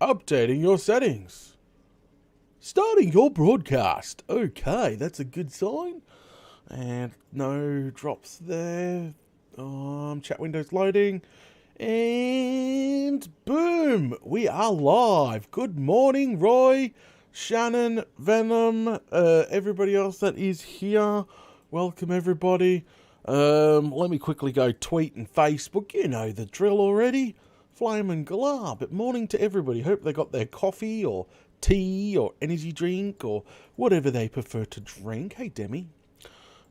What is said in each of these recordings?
Updating your settings. Starting your broadcast. Okay, that's a good sign. And no drops there. Chat window's loading. And boom, we are live. Good morning, Roy, Shannon, Venom, everybody else that is here. Welcome, everybody. Let me quickly go tweet and Facebook. You know the drill already. Flame and Galah. But morning to everybody. Hope they got their coffee or tea or energy drink or whatever they prefer to drink. Hey, Demi.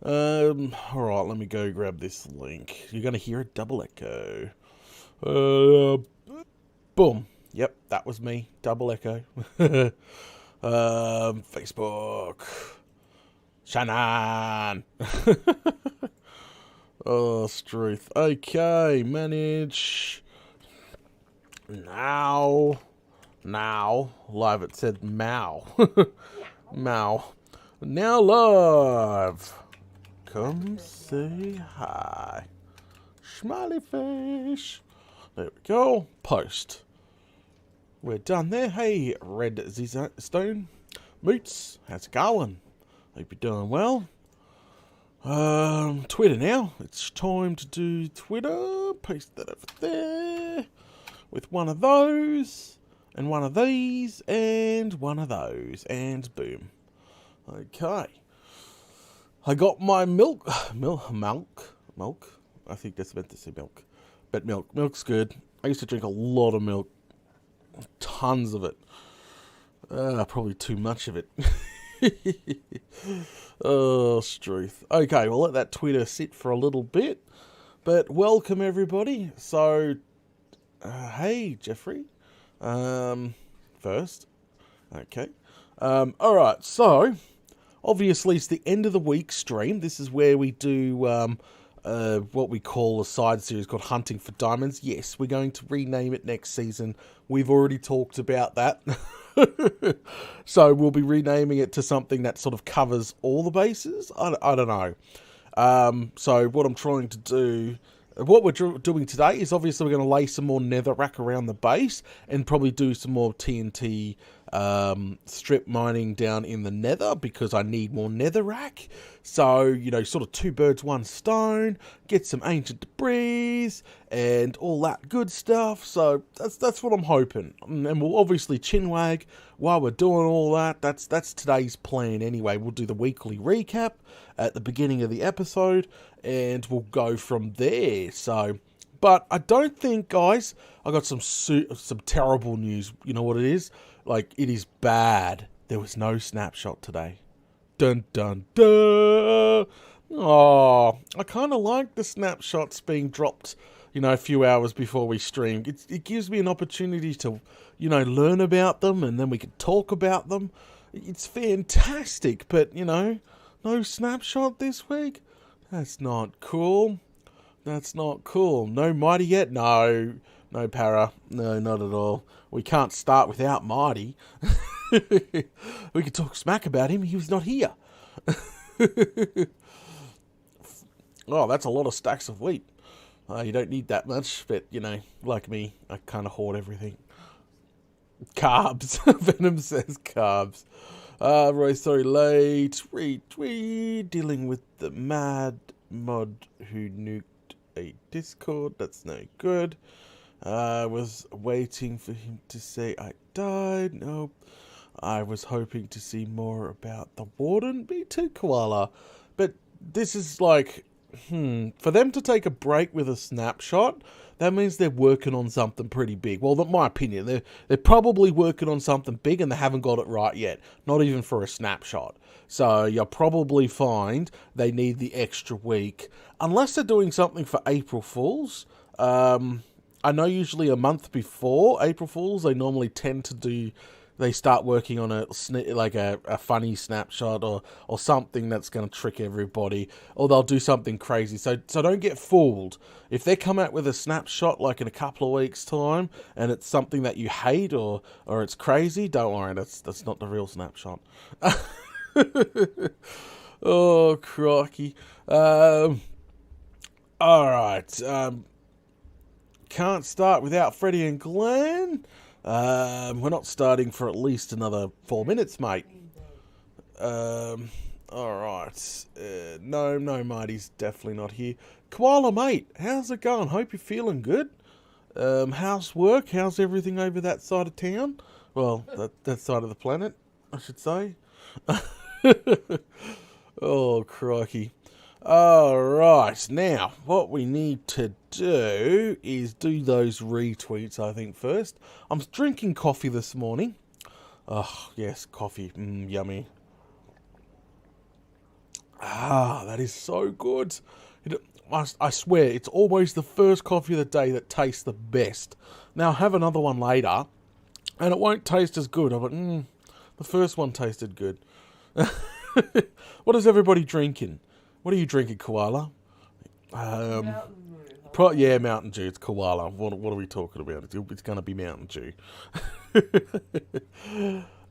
Alright, let me go grab this link. You're going to hear a double echo. Boom. Yep, that was me. Double echo. Facebook. Shannon. Oh, Struth. Okay, manage. Now. Live, it said Mao. Mao. Now live. Come say hi. Smiley face. There we go. Post. We're done there. Hey, Red Stone. Moots, how's it going? Hope you're doing well. Twitter now. It's time to do Twitter. Paste that over there. With one of those. And one of these. And one of those. And boom. Okay. I got my milk. I think that's meant to say milk. But milk's good. I used to drink a lot of milk. Tons of it. Probably too much of it. Oh, Struth. Okay, we'll let that Twitter sit for a little bit. But welcome, everybody. So, hey, Jeffrey. First. Okay. Alright, so, obviously it's the end of the week stream. This is where we do what we call a side series called Hunting for Diamonds. Yes, we're going to rename it next season. We've already talked about that. So we'll be renaming it to something that sort of covers all the bases. I don't know. So what I'm trying to do... What we're doing today is obviously we're going to lay some more netherrack around the base and probably do some more TNT strip mining down in the nether because I need more netherrack. So, you know, sort of two birds, one stone, get some ancient debris and all that good stuff. So that's what I'm hoping. And we'll obviously chinwag while we're doing all that. That's today's plan anyway. We'll do the weekly recap at the beginning of the episode and we'll go from there. So, but I don't think, guys, I got some terrible news. You know what it is? Like, it is bad. There was no snapshot today. Dun, dun, dun. Oh, I kind of like the snapshots being dropped, you know, a few hours before we stream. It gives me an opportunity to, you know, learn about them and then we can talk about them. It's fantastic, but, you know, no snapshot this week? That's not cool. That's not cool. No Mighty yet? No. No Para. No, not at all. We can't start without Mighty. We could talk smack about him. He was not here. Oh, that's a lot of stacks of wheat. You don't need that much, but, you know, like me, I kind of hoard everything. Carbs. Venom says carbs. Roy, sorry, late. Retweet. Dealing with the mad mod who nuked a Discord. That's no good. I was waiting for him to say I died. Nope. I was hoping to see more about the warden. Me too, Koala. But this is like, for them to take a break with a snapshot, that means they're working on something pretty big. Well, in my opinion, they're probably working on something big and they haven't got it right yet. Not even for a snapshot. So you'll probably find they need the extra week. Unless they're doing something for April Fools. I know usually a month before April Fools, they normally tend to do... They start working on a funny snapshot or something that's going to trick everybody, or they'll do something crazy. So don't get fooled. If they come out with a snapshot like in a couple of weeks' time, and it's something that you hate or it's crazy, don't worry. That's not the real snapshot. Oh crikey! All right. Can't start without Freddie and Glenn. We're not starting for at least another 4 minutes, mate. Alright. No, Marty's definitely not here. Koala, mate, how's it going? Hope you're feeling good. How's work? How's everything over that side of town? Well, that side of the planet, I should say. Oh, crikey. Alright, now, what we need to do is do those retweets, I think, first. I'm drinking coffee this morning. Oh, yes, coffee. Yummy. Ah, that is so good. I swear, it's always the first coffee of the day that tastes the best. Now, I'll have another one later, and it won't taste as good. I'm like, the first one tasted good. What is everybody drinking? What are you drinking, Koala? Mountain Dew. Yeah, Mountain Dew. It's Koala. What are we talking about? It's going to be Mountain Dew.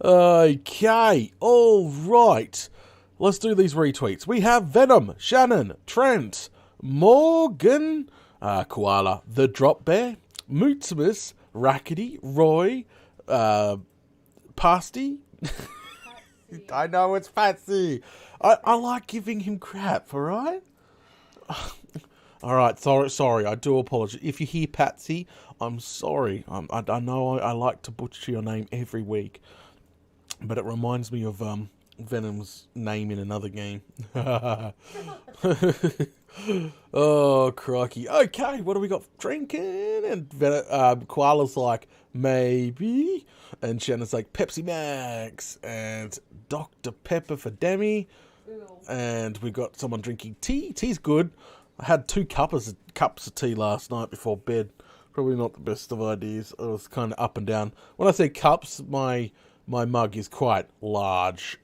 Okay, all right. Let's do these retweets. We have Venom, Shannon, Trent, Morgan, Koala, The Drop Bear, Mootsimus, Rackety, Roy, Pasty. I know it's Patsy. I like giving him crap, alright? Alright, sorry, I do apologize. If you hear Patsy, I'm sorry. I know I like to butcher your name every week, but it reminds me of Venom's name in another game. Oh, crikey. Okay, what do we got drinking? And Koala's like, maybe. And Shannon's like, Pepsi Max. And Dr. Pepper for Demi. Ew. And we've got someone drinking tea. Tea's good. I had 2 cups of tea last night before bed. Probably not the best of ideas. I was kind of up and down. When I say cups, my mug is quite large.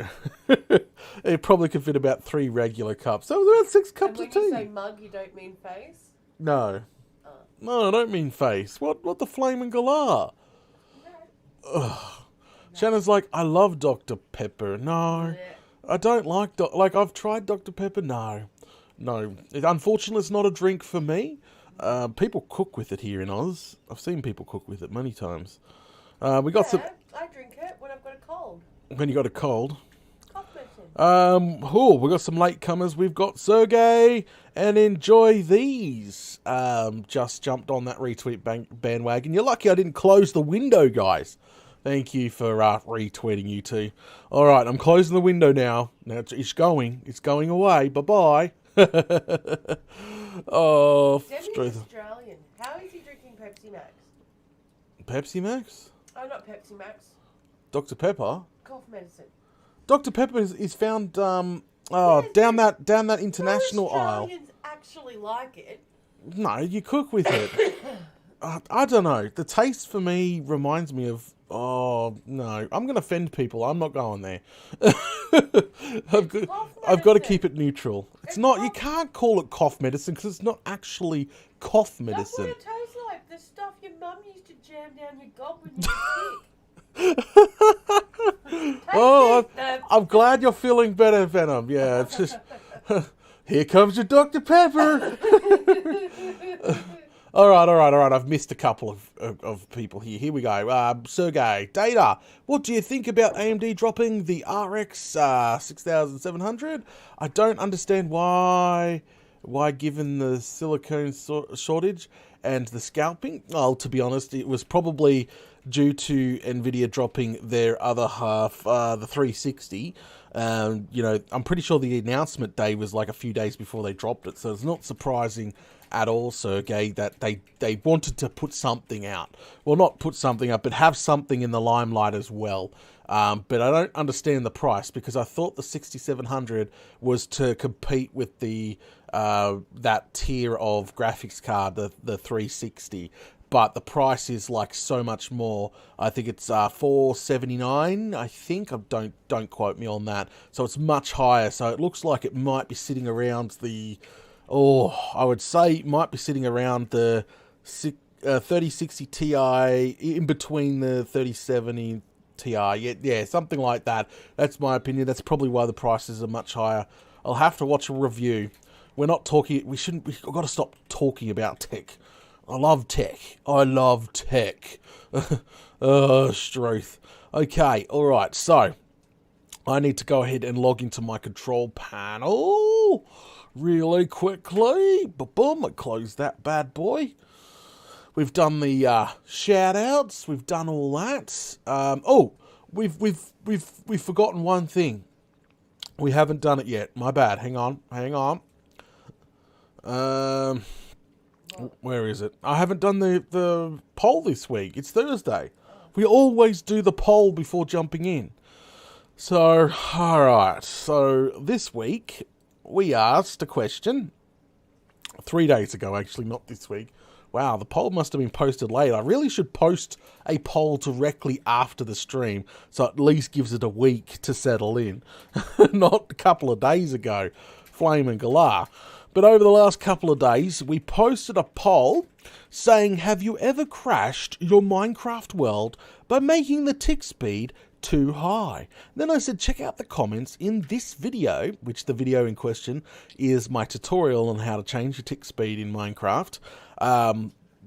It probably could fit about 3 regular cups. So it was about 6 cups of tea. And when you say mug, you don't mean face? No. Oh. No, I don't mean face. What the flaming galah? No. Ugh. Shannon's like, I love Dr. Pepper. No. Yeah. I don't like... I've tried Dr. Pepper. No. Unfortunately, it's not a drink for me. People cook with it here in Oz. I've seen people cook with it many times. We got some... I drink it when I've got a cold. When you got a cold. Cough medicine. We got some latecomers. We've got Sergey and Enjoy These. Just jumped on that retweet bandwagon. You're lucky I didn't close the window, guys. Thank you for retweeting, you two. All right, I'm closing the window now. Now it's going. It's going away. Bye-bye. Oh, Demi's Australian. How is he drinking Pepsi Max? Pepsi Max? Oh, not Pepsi Max. Dr. Pepper? Cough medicine. Dr. Pepper is found down that international aisle. Australians actually like it. No, you cook with it. I don't know. The taste for me reminds me of... Oh, no. I'm going to offend people. I'm not going there. I've got to keep it neutral. It's not... You can't call it cough medicine because it's not actually cough medicine. That's what it tastes like. The stuff your mum used to jam down your gob when you were sick. Oh, I'm glad you're feeling better, Venom. Yeah, it's just... Here comes your Dr. Pepper. All right. I've missed a couple of people here. Here we go. Sergey, Data, what do you think about AMD dropping the RX 6700? I don't understand why given the silicone shortage and the scalping. Well, to be honest, it was probably due to Nvidia dropping their other half, the 360. I'm pretty sure the announcement day was like a few days before they dropped it, so it's not surprising at all, Sergey, that they wanted to put something out. Well, not put something up, but have something in the limelight as well. But I don't understand the price, because I thought the 6700 was to compete with the that tier of graphics card, the 360. But the price is like so much more. I think it's $479. I think. Don't quote me on that. So it's much higher. So it looks like it might be sitting around the. I would say it might be sitting around the 3060 Ti, in between the 3070 Ti. Yeah, something like that. That's my opinion. That's probably why the prices are much higher. I'll have to watch a review. We're not talking. We've got to stop talking about tech I love tech. I love tech. Oh, Struth. Okay, alright, so I need to go ahead and log into my control panel really quickly. Boom, I closed that bad boy. We've done the shout outs. We've done all that. We've forgotten one thing. We haven't done it yet. My bad. Hang on. Where is it? I haven't done the poll this week. It's Thursday. We always do the poll before jumping in. So, alright. So, this week, we asked a question. 3 days ago, actually, not this week. Wow, the poll must have been posted late. I really should post a poll directly after the stream, so at least gives it a week to settle in. Not a couple of days ago. Flame and galah. But over the last couple of days, we posted a poll saying, have you ever crashed your Minecraft world by making the tick speed too high? Then I said, check out the comments in this video, which the video in question is my tutorial on how to change your tick speed in Minecraft.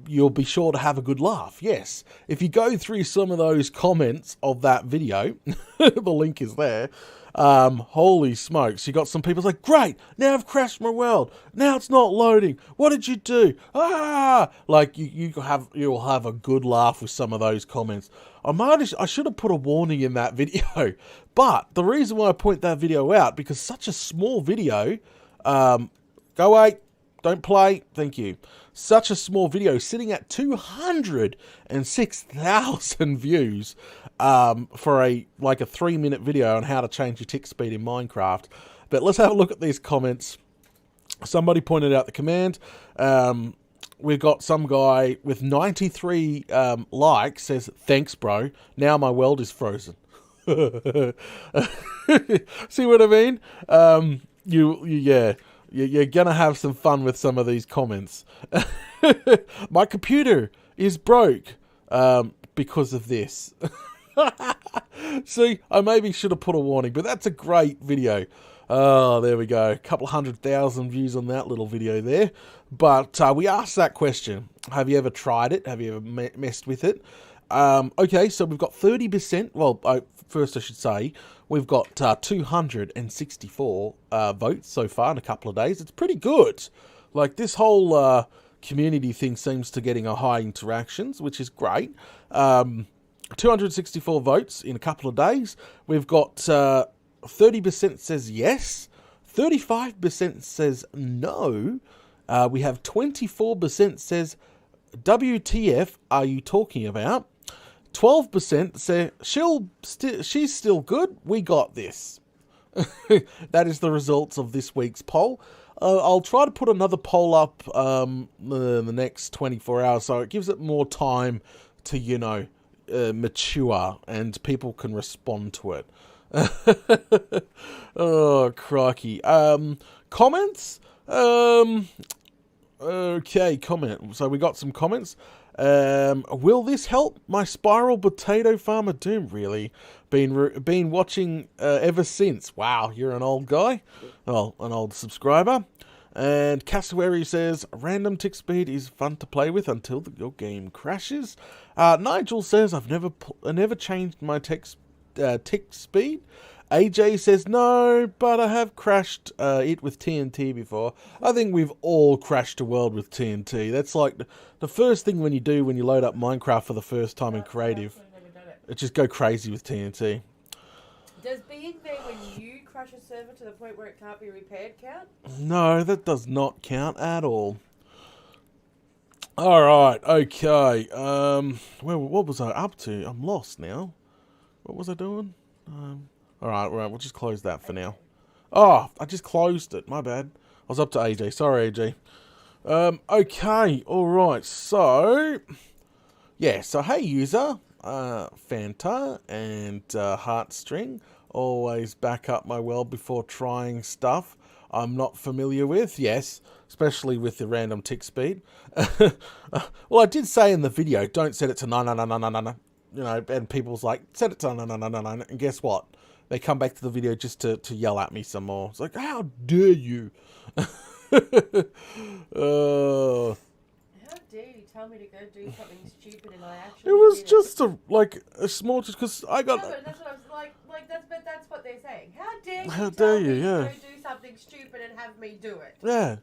You'll be sure to have a good laugh. Yes, if you go through some of those comments of that video, the link is there. Holy smokes, you got some people like, great, now I've crashed my world, now it's not loading, what did you do? Like you'll have a good laugh with some of those comments. I should have put a warning in that video, but the reason why I point that video out, because such a small video, go away, don't play, thank you. Such a small video sitting at 206,000 views for a 3-minute video on how to change your tick speed in Minecraft. But let's have a look at these comments. Somebody pointed out the command. We've got some guy with 93 likes says, thanks bro, now my world is frozen. See what I mean? You're gonna have some fun with some of these comments. My computer is broke because of this. See, I maybe should have put a warning, but that's a great video. Oh, there we go. A couple 100,000 views on that little video there. But we asked that question. Have you ever tried it? Have you ever messed with it? Okay, so we've got 30%. Well, first I should say, we've got 264 votes so far in a couple of days. It's pretty good. Like, this whole community thing seems to getting a high interactions, which is great. 264 votes in a couple of days. We've got 30% says yes. 35% says no. We have 24% says, WTF are you talking about? 12% say, she's still good, we got this. That is the results of this week's poll. I'll try to put another poll up the next 24 hours, so it gives it more time to, mature and people can respond to it. Oh, crikey. Comments? Okay, comment. So we got some comments. Will this help my spiral potato farmer doom? Really? Been watching ever since. Wow, you're an old guy. Well, an old subscriber. And Cassowary says, random tick speed is fun to play with until your game crashes. Nigel says, I've never changed my tick speed. AJ says, no, but I have crashed it with TNT before. I think we've all crashed a world with TNT. That's like the first thing when you do when you load up Minecraft for the first time in creative. It just go crazy with TNT. Does being there when you crash a server to the point where it can't be repaired count? No, that does not count at all. Alright, okay. What was I up to? I'm lost now. What was I doing? Alright, we'll just close that for now. Oh, I just closed it. My bad. I was up to AJ. Sorry, AJ. Okay, alright. So, yeah. So, hey, user. Fanta and Heartstring. Always back up my world before trying stuff I'm not familiar with. Yes, especially with the random tick speed. Well, I did say in the video, don't set it to no. And people's like, set it to no. And guess what? They come back to the video just to yell at me some more. It's like, how dare you? How dare you tell me to go do something stupid, and I actually It was did just a small, because I got. No, but that's what I was like. That's what they're saying. How How dare dare you, you yeah. tell me to go do something stupid and have me do it? Yeah.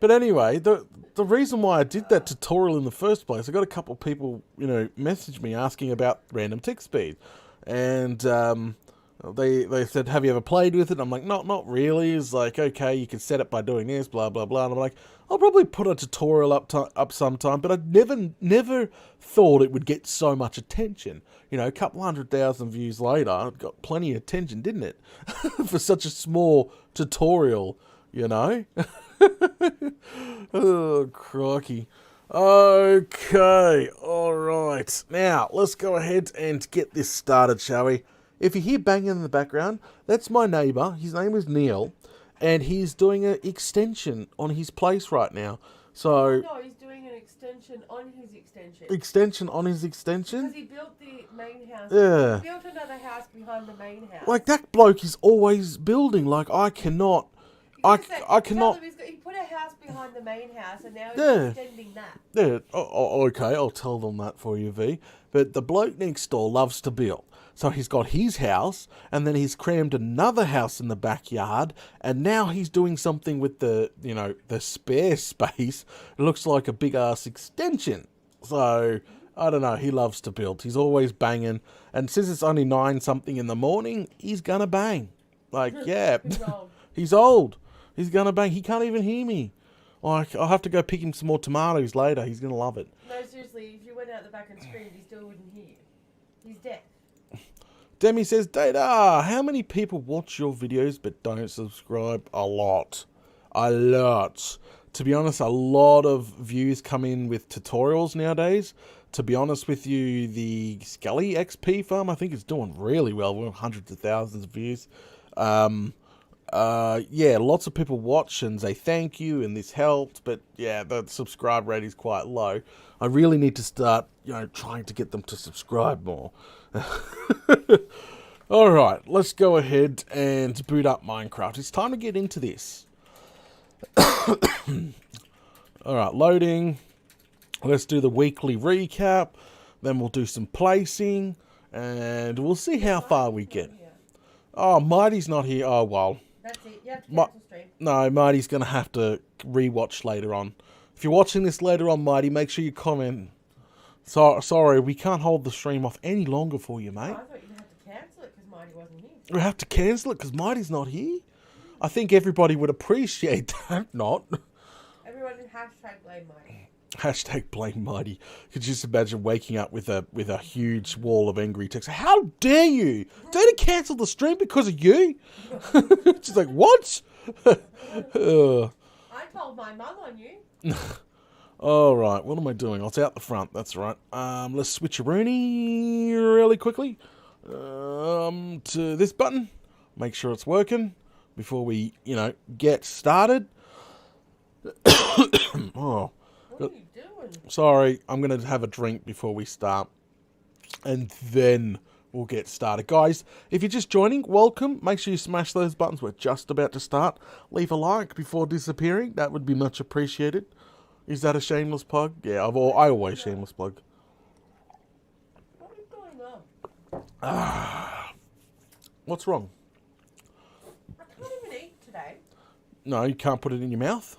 But anyway, the reason why I did that tutorial in the first place, I got a couple of people, message me asking about random tick speed. And they said, have you ever played with it? I'm like, not really. It's like, okay, you can set it by doing this, blah, blah, blah. And I'm like, I'll probably put a tutorial up sometime, but I never thought it would get so much attention. A couple 100,000 views later, it got plenty of attention, didn't it? For such a small tutorial, Oh, crikey. Okay, alright. Now, let's go ahead and get this started, shall we? If you hear banging in the background, that's my neighbour. His name is Neil, and he's doing an extension on his place right now. So, No, he's doing an extension on his extension. extension on his extension? Because he built the main house. Yeah. He built another house behind the main house. Like, that bloke is always building. Like, I cannot... I cannot... He put a house behind the main house, and now he's Yeah. extending that. Yeah, okay, I'll tell them that for you, V. But the bloke next door loves to build. So he's got his house, and then he's crammed another house in the backyard, and now he's doing something with the spare space. It looks like a big-ass extension. So, I don't know, he loves to build. He's always banging. And since it's only 9-something in the morning, he's gonna bang. Like, yeah. He's old. He's old. He's gonna bang. He can't even hear me. Like, I'll have to go pick him some more tomatoes later. He's gonna love it. No, seriously, if you went out the back and screamed, he still wouldn't hear you. He's deaf. Demi says, Data, how many people watch your videos but don't subscribe? A lot. A lot. To be honest, a lot of views come in with tutorials nowadays. To be honest with you, the Scully XP farm, I think, is doing really well. We're hundreds of thousands of views. Yeah, lots of people watch and say thank you and this helped, but yeah, the subscribe rate is quite low. I really need to start, trying to get them to subscribe more. Alright, let's go ahead and boot up Minecraft. It's time to get into this. Alright, loading. Let's do the weekly recap. Then we'll do some placing. And we'll see how far we get. Oh, Mighty's not here. Oh, well. That's it. You have to cancel stream. No, Mighty's going to have to rewatch later on. If you're watching this later on, Mighty, make sure you comment. Sorry, we can't hold the stream off any longer for you, mate. I thought you'd have to cancel it because Mighty wasn't here. We have to cancel it because Mighty's not here? I think everybody would appreciate that, not. Everyone hashtag blame Mighty. Hashtag blame Mighty. Could you just imagine waking up with a huge wall of angry text? How dare you? Did I cancel the stream because of you? She's like, what? I told my mum on you. Alright, what am I doing? It's out the front, that's right. Let's switch a Rooney really quickly. To this button. Make sure it's working before we, get started. Oh. What are you doing? Sorry, I'm going to have a drink before we start. And then we'll get started. Guys, if you're just joining, welcome. Make sure you smash those buttons. We're just about to start. Leave a like before disappearing. That would be much appreciated. Is that a shameless plug? Yeah, I always shameless plug. What is going on? What's wrong? I can't even eat today. No, you can't put it in your mouth.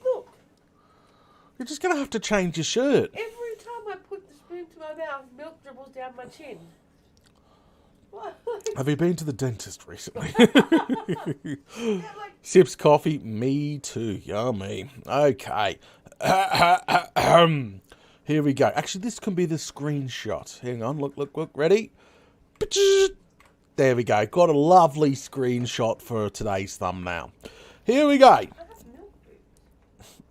Look. You're just going to have to change your shirt. Every time I put the spoon to my mouth, milk dribbles down my chin. What? Have you been to the dentist recently? Yeah, like, Sips coffee. Me too. Yummy. Okay. Here we go. Actually, this can be the screenshot. Hang on. Look. Ready? There we go. Got a lovely screenshot for today's thumbnail. Here we go. I have milk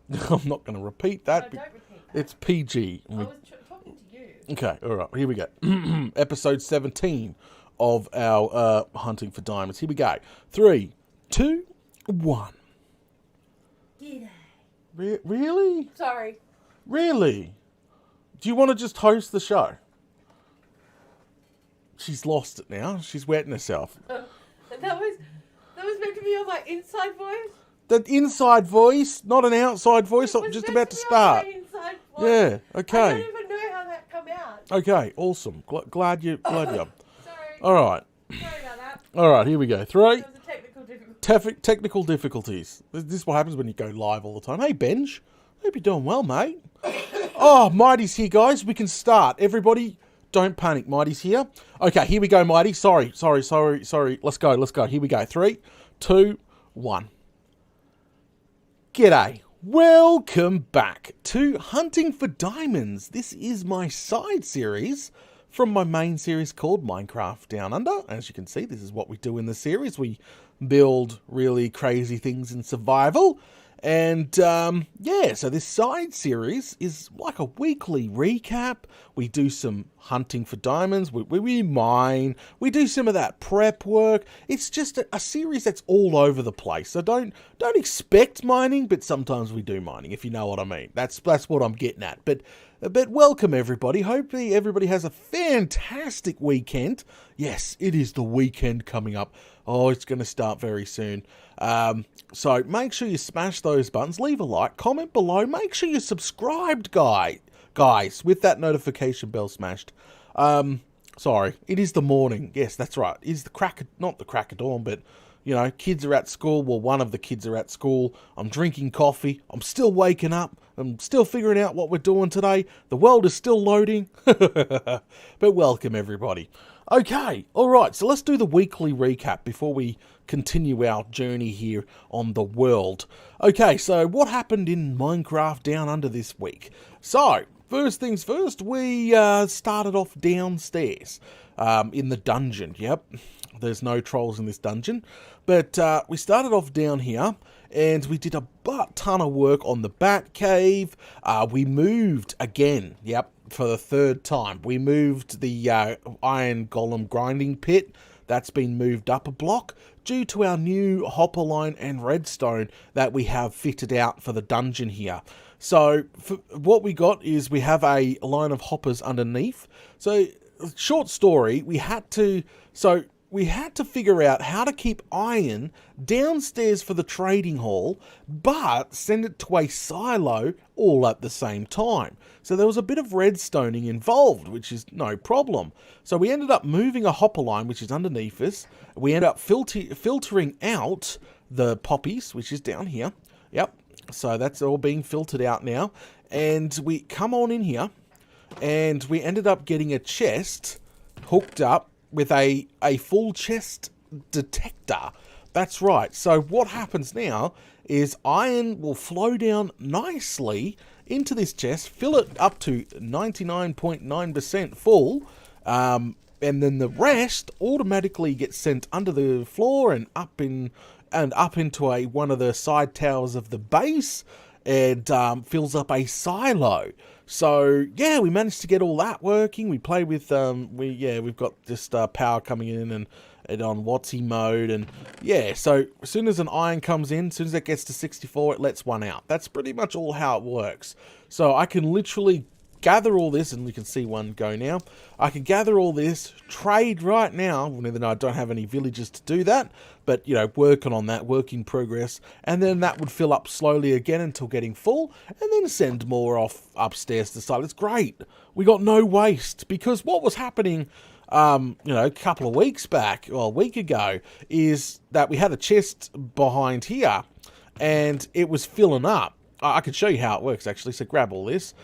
boots. I'm not going to repeat that. No, don't repeat that. It's PG. I was talking to you. Okay, all right. Here we go. Episode 17 of our Hunting for Diamonds. Here we go. 3, 2, 1. G'day. Really? Sorry. Really? Do you want to just host the show? She's lost it now. She's wetting herself. And that was meant to be on my inside voice? The inside voice, not an outside voice. I'm just about to start. Inside Yeah, I okay. don't even know how that come out. Okay, awesome. Glad you. Sorry. All right. Sorry about that. All right, here we go. 3. There was a technical difficulty. Technical difficulties. This is what happens when you go live all the time. Hey, Benj. Hope you're doing well, mate. Oh, Mighty's here, guys. We can start. Everybody, don't panic. Mighty's here. Okay, here we go, Mighty. Sorry. Let's go. Here we go. 3, 2, 1. G'day. Welcome back to Hunting for Diamonds. This is my side series from my main series called Minecraft Down Under. As you can see, this is what we do in the series. We build really crazy things in survival. And yeah, so this side series is like a weekly recap. We do some hunting for diamonds. We mine. We do some of that prep work. It's just a series that's all over the place. So don't expect mining, but sometimes we do mining, if you know what I mean. That's what I'm getting at. But welcome everybody. Hopefully everybody has a fantastic weekend. Yes, it is the weekend coming up. Oh, it's going to start very soon. So make sure you smash those buttons, leave a like, comment below, make sure you're subscribed, guys, with that notification bell smashed. Sorry, it is the morning. Yes, that's right. It is not the crack of dawn, but, you know, kids are at school. Well, one of the kids are at school. I'm drinking coffee. I'm still waking up. I'm still figuring out what we're doing today. The world is still loading. But welcome, everybody. Okay, all right, so let's do the weekly recap before we continue our journey here on the world. Okay, so what happened in Minecraft Down Under this week? So, first things first, we started off downstairs in the dungeon. Yep, there's no trolls in this dungeon. But we started off down here, and we did a ton of work on the bat cave. We moved again, yep, for the 3rd time. We moved the iron golem grinding pit. That's been moved up a block due to our new hopper line and redstone that we have fitted out for the dungeon here. So what we got is we have a line of hoppers underneath. So short story, we had to figure out how to keep iron downstairs for the trading hall, but send it to a silo all at the same time. So there was a bit of redstoning involved, which is no problem. So we ended up moving a hopper line, which is underneath us. We ended up filtering out the poppies, which is down here. Yep. So that's all being filtered out now. And we come on in here, and we ended up getting a chest hooked up with a full chest detector. That's right. So what happens now is iron will flow down nicely into this chest, fill it up to 99.9% full, and then the rest automatically gets sent under the floor and up into one of the side towers of the base, and fills up a silo. So yeah, we managed to get all that working. We play with we've got just power coming in and on WotC mode, and yeah, so as soon as an iron comes in, as soon as it gets to 64, it lets one out. That's pretty much all how it works. So I can literally gather all this, and we can see one go now. I can gather all this, trade right now, even though I don't have any villagers to do that, but, you know, working on that, work in progress, and then that would fill up slowly again until getting full, and then send more off upstairs to the side. It's great. We got no waste, because what was happening, a couple of weeks back, or a week ago, is that we had a chest behind here, and it was filling up. I can show you how it works, actually, so grab all this.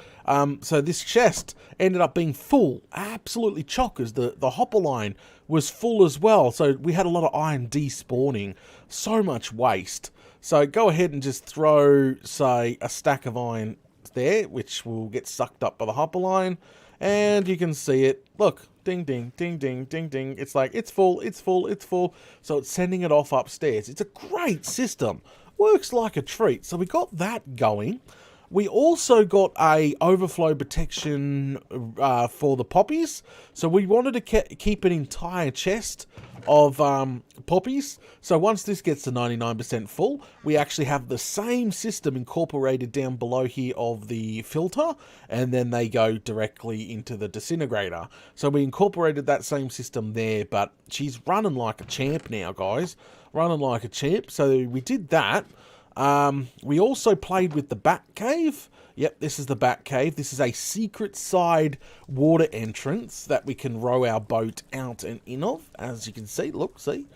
So this chest ended up being full, absolutely chockers. The hopper line was full as well, so we had a lot of iron despawning. So much waste. So go ahead and just throw, say, a stack of iron there, which will get sucked up by the hopper line, and you can see it. Look, ding, ding, ding, ding, ding, ding. It's like, it's full, it's full, it's full. So it's sending it off upstairs. It's a great system. Works like a treat. So we got that going. We also got a overflow protection for the poppies. So we wanted to keep an entire chest of poppies. So once this gets to 99% full, we actually have the same system incorporated down below here of the filter, and then they go directly into the disintegrator. So we incorporated that same system there, but she's running like a champ now, guys. Running like a champ. So we did that. We also played with the bat cave. Yep, this is the back cave. This is a secret side water entrance that we can row our boat out and in of. As you can see, look, see.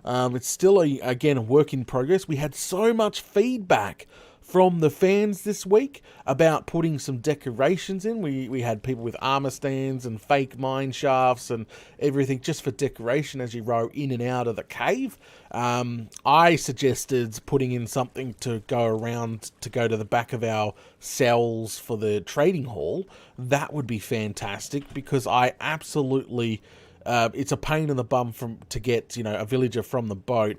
It's still, again, a work in progress. We had so much feedback from the fans this week about putting some decorations in. We had people with armor stands and fake mine shafts and everything just for decoration as you row in and out of the cave. I suggested putting in something to go around to go to the back of our cells for the trading hall. That would be fantastic because I absolutely... it's a pain in the bum to get, a villager from the boat,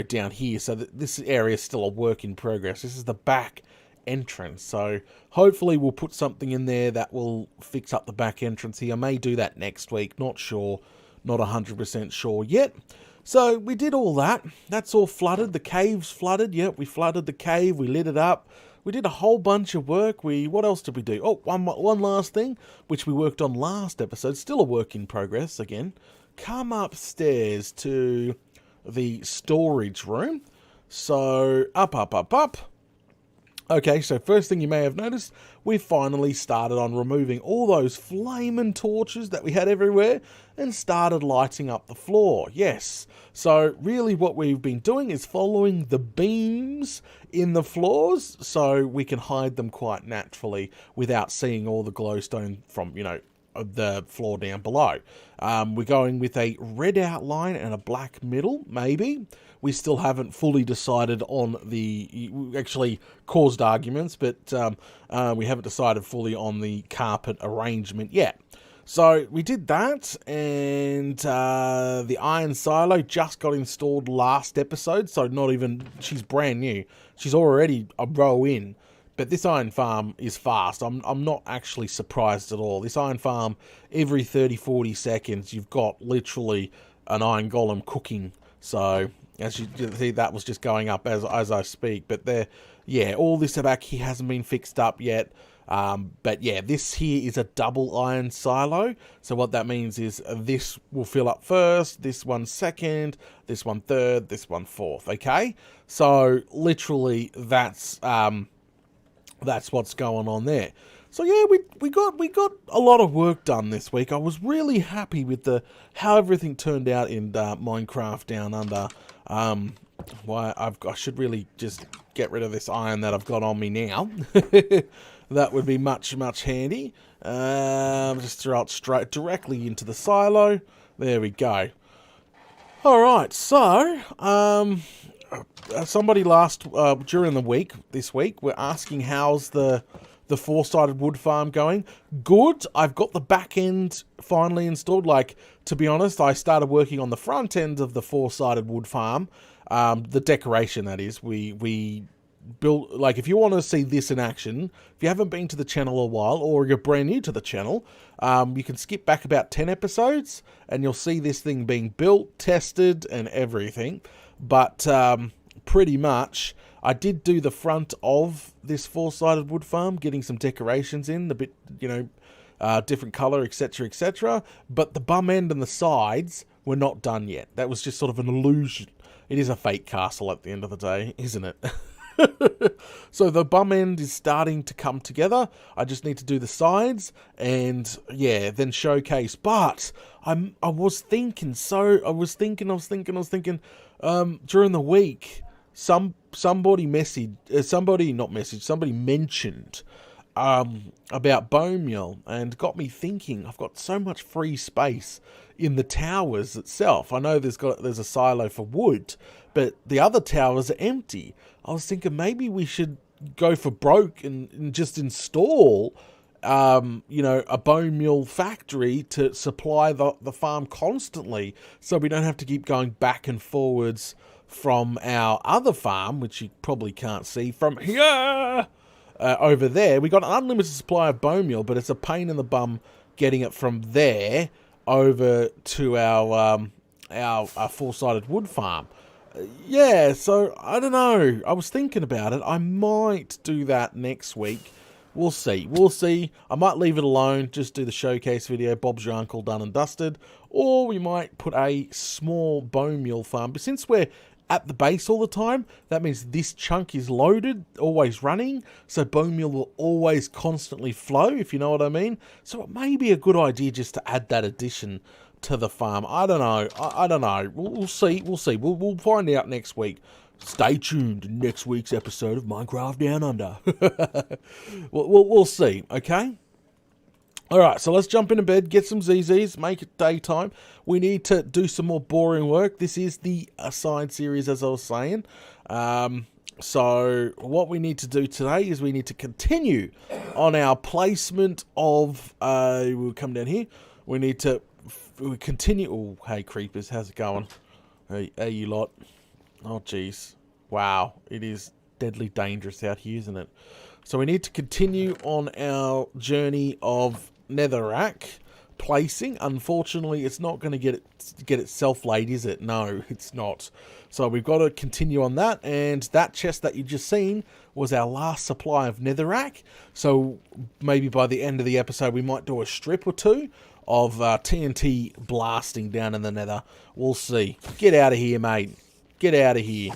down here. So this area is still a work in progress. This is the back entrance. So hopefully we'll put something in there that will fix up the back entrance here. I may do that next week. Not sure. Not 100% sure yet. So we did all that. That's all flooded. The cave's flooded. Yep, we flooded the cave. We lit it up. We did a whole bunch of work. What else did we do? Oh, one last thing, which we worked on last episode. Still a work in progress again. Come upstairs to the storage room. So, up. Okay, so first thing you may have noticed, we finally started on removing all those flaming torches that we had everywhere and started lighting up the floor. Yes, so really what we've been doing is following the beams in the floors so we can hide them quite naturally without seeing all the glowstone from, the floor down below. We're going with a red outline and a black middle, maybe. We still haven't fully decided on we actually caused arguments, but we haven't decided fully on the carpet arrangement yet. So we did that, and the iron silo just got installed last episode, so she's brand new. She's already a row in. But this iron farm is fast. I'm not actually surprised at all. This iron farm, every 30-40 seconds, you've got literally an iron golem cooking. So, as you see, that was just going up as I speak. But all this back here hasn't been fixed up yet. But yeah, this here is a double iron silo. So what that means is this will fill up first, this one second, this one third, this one fourth. Okay? So, literally, that's what's going on there. So yeah, we got a lot of work done this week. I was really happy with how everything turned out in Minecraft Down Under. I should really just get rid of this iron that I've got on me now. That would be much handy. Just throw it straight directly into the silo. There we go. All right, so somebody during the week this week were asking how's the four-sided wood farm going. Good. I've got the back end finally installed. To be honest, I started working on the front end of the four-sided wood farm. The decoration, that is. We built, if you want to see this in action, if you haven't been to the channel a while or you're brand new to the channel, you can skip back about 10 episodes and you'll see this thing being built, tested and everything. But pretty much I did do the front of this four-sided wood farm, getting some decorations in, a bit, different colour, etc, etc. But the bum end and the sides were not done yet. That was just sort of an illusion. It is a fake castle at the end of the day, isn't it? So the bum end is starting to come together. I just need to do the sides and then showcase. But I was thinking during the week, somebody mentioned about bone meal and got me thinking. I've got so much free space in the towers itself. I know there's a silo for wood, but the other towers are empty. I was thinking maybe we should go for broke and just install a bone meal factory to supply the farm constantly, so we don't have to keep going back and forwards from our other farm, which you probably can't see from here. Over there, we got an unlimited supply of bone meal, but it's a pain in the bum getting it from there over to our four-sided wood farm. So I don't know. I was thinking about it. I might do that next week. We'll see. I might leave it alone, just do the showcase video, Bob's your uncle, done and dusted. Or we might put a small bone meal farm. But since we're at the base all the time, that means this chunk is loaded, always running, so bone meal will always constantly flow, if you know what I mean. So it may be a good idea just to add that addition to the farm. I don't know. I don't know. We'll see. We'll see. We'll find out next week. Stay tuned to next week's episode of Minecraft Down Under. we'll see, okay? Alright, so let's jump into bed, get some ZZs, make it daytime. We need to do some more boring work. This is the side series, as I was saying. So what we need to do today is we need to continue on our placement of... we'll come down here. We need to continue... Oh, hey, creepers, how's it going? Hey, you lot. Oh, jeez. Wow, it is deadly dangerous out here, isn't it? So we need to continue on our journey of netherrack placing. Unfortunately, it's not going to get itself laid, is it? No, it's not. So we've got to continue on that, and that chest that you just seen was our last supply of netherrack. So maybe by the end of the episode, we might do a strip or two of TNT blasting down in the nether. We'll see. Get out of here, mate. Get out of here.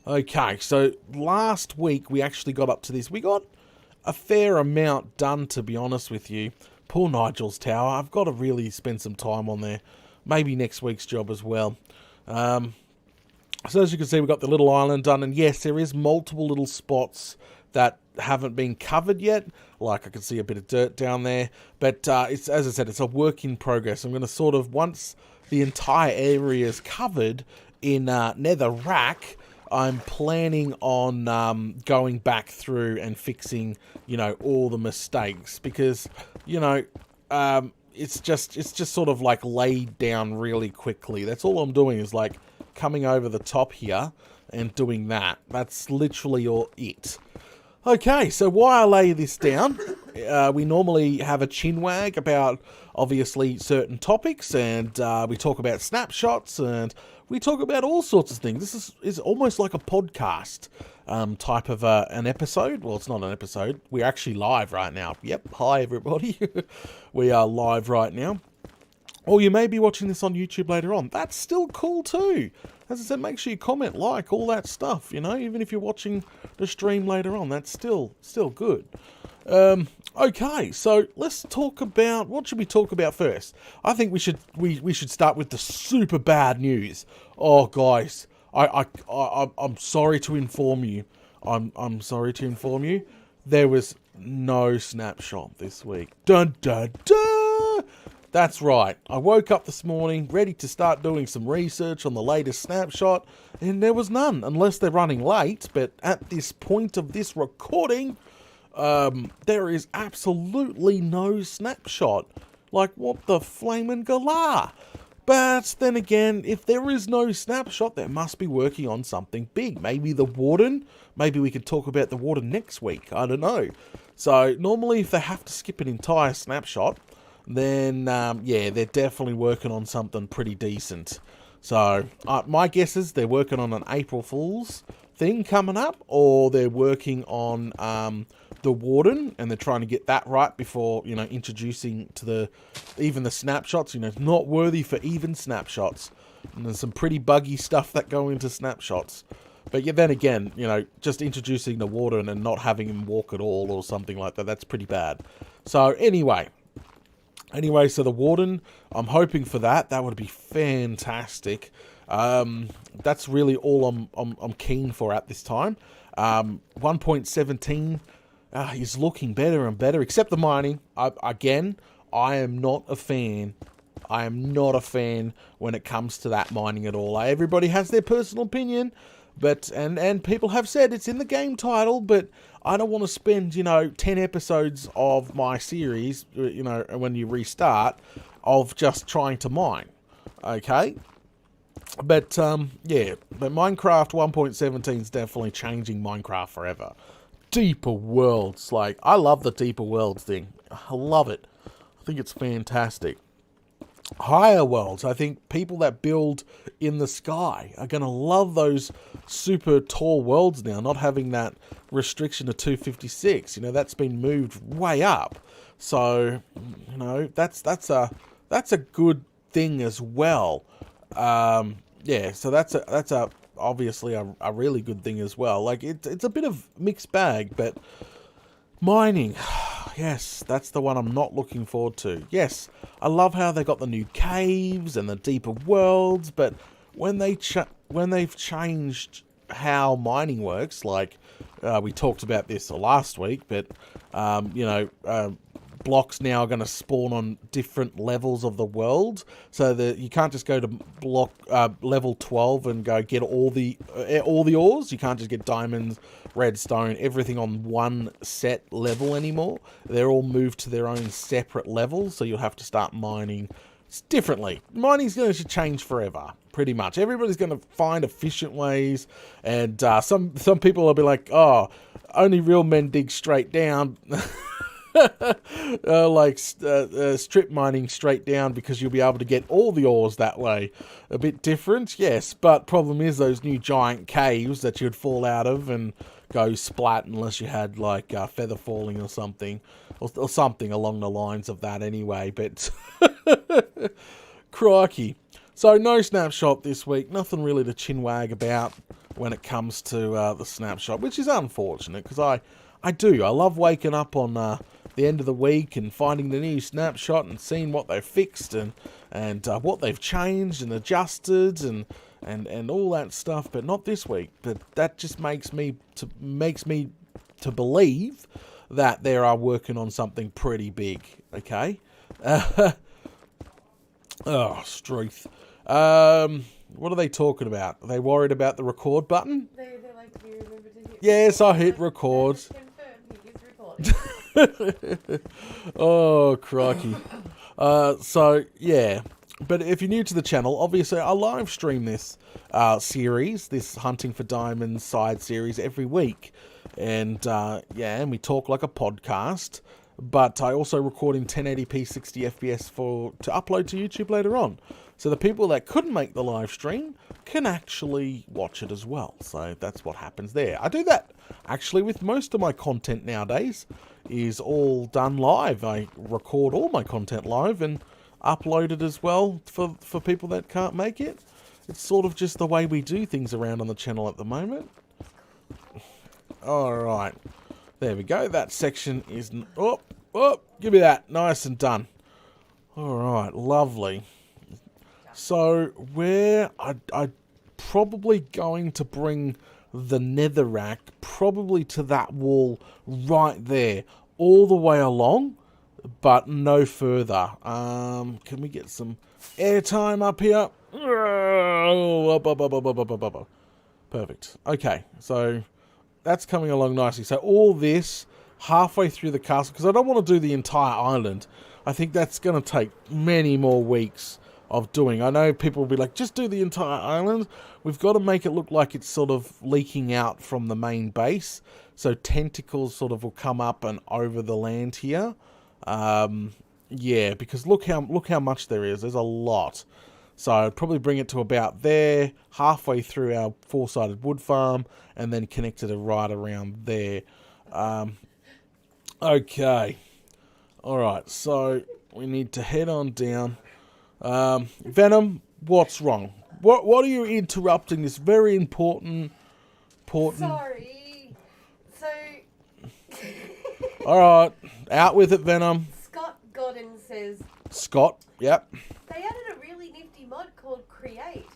Okay, so last week we actually got up to this. We got a fair amount done, to be honest with you. Poor Nigel's tower. I've got to really spend some time on there. Maybe next week's job as well. So as you can see, we've got the little island done. And yes, there is multiple little spots that haven't been covered yet. Like I can see a bit of dirt down there. But it's, as I said, it's a work in progress. I'm going to sort of, once the entire area is covered in netherrack, I'm planning on going back through and fixing, you know, all the mistakes, because, you know, it's just sort of like laid down really quickly. That's all I'm doing, is like coming over the top here and doing that. That's literally all it. Okay, so while I lay this down, we normally have a chinwag about, obviously, certain topics, and we talk about snapshots, and we talk about all sorts of things. This is almost like a podcast type of an episode. Well, it's not an episode. We're actually live right now. Yep, hi everybody. We are live right now. Or you may be watching this on YouTube later on. That's still cool too. As I said, make sure you comment, like, all that stuff, you know, even if you're watching the stream later on, that's still good. Okay, so let's talk about, what should we talk about first? I think we should start with the super bad news. Oh, guys, I'm sorry to inform you. I'm sorry to inform you. There was no snapshot this week. Dun dun dun. That's right. I woke up this morning ready to start doing some research on the latest snapshot, and there was none, unless they're running late. But at this point of this recording, there is absolutely no snapshot. Like, what the flaming galah? But then again, if there is no snapshot, they must be working on something big. Maybe the warden? Maybe we could talk about the warden next week. I don't know. So normally if they have to skip an entire snapshot, then yeah, they're definitely working on something pretty decent. So my guess is they're working on an April Fool's thing coming up, or they're working on the warden, and they're trying to get that right before, you know, introducing to even the snapshots. You know, it's not worthy for even snapshots, and there's some pretty buggy stuff that go into snapshots. But yeah, then again, you know, just introducing the warden and not having him walk at all or something like that, that's pretty bad. So anyway, so the warden, I'm hoping for that. That would be fantastic. That's really all I'm keen for at this time. 1.17 is looking better and better, except the mining. Again, I am not a fan. I am not a fan when it comes to that mining at all. Everybody has their personal opinion, but and people have said it's in the game title, but I don't want to spend, you know, 10 episodes of my series, you know, when you restart, of just trying to mine. Okay? But, yeah, but Minecraft 1.17 is definitely changing Minecraft forever. Deeper worlds, like, I love the deeper worlds thing. I love it. I think it's fantastic. Higher worlds, I think people that build in the sky are going to love those super tall worlds now, not having that restriction to 256. You know, that's been moved way up. So, you know, that's a good thing as well. Yeah, so that's a obviously a really good thing as well. Like, it's a bit of mixed bag, but mining, yes, that's the one I'm not looking forward to. Yes, I love how they got the new caves and the deeper worlds, but when they've changed how mining works, like we talked about this last week, but blocks now are going to spawn on different levels of the world, so that you can't just go to block level 12 and go get all the ores. You can't just get diamonds, redstone, everything on one set level anymore. They're all moved to their own separate levels, so you'll have to start mining differently. Mining's going to change forever, pretty much. Everybody's going to find efficient ways, and some people will be like, oh, only real men dig straight down. Strip mining straight down, because you'll be able to get all the ores that way. A bit different, yes, but problem is those new giant caves that you'd fall out of and go splat unless you had like feather falling or something, or something along the lines of that anyway. But crikey. So no snapshot this week, nothing really to chinwag about when it comes to the snapshot, which is unfortunate, because I love waking up on the end of the week and finding the new snapshot and seeing what they've fixed and what they've changed and adjusted and all that stuff, but not this week. But that just makes me to believe that they are working on something pretty big. Okay. Struth. What are they talking about? Are they worried about the record button? They're like, do you remember to hit Yes, I hit record. Oh, crikey. So, yeah. But if you're new to the channel, obviously I live stream this series, this Hunting for Diamonds side series, every week. And, and we talk like a podcast. But I also record in 1080p 60 FPS to upload to YouTube later on. So the people that couldn't make the live stream can actually watch it as well. So that's what happens there. I do that actually with most of my content nowadays, is all done live. I record all my content live and upload it as well for people that can't make it. It's sort of just the way we do things around on the channel at the moment. Alright. There we go. That section is... give me that. Nice and done. Alright, lovely. So, where I probably going to bring the netherrack probably to that wall right there, all the way along, but no further. Can we get some airtime up here? Perfect. Okay, so that's coming along nicely. So all this halfway through the castle, because I don't want to do the entire island. I think that's going to take many more weeks of doing. I know people will be like, just do the entire island. We've got to make it look like it's sort of leaking out from the main base, so tentacles sort of will come up and over the land here. Yeah, because look how much there is. There's a lot. So I'd probably bring it to about there, halfway through our four-sided wood farm, and then connect it right around there. Okay. Alright, so we need to head on down. Venom, what's wrong? What are you interrupting this very important... Sorry. So... Alright, out with it, Venom. Scott Godden says... Scott, yep. They added a really nifty mod called Create.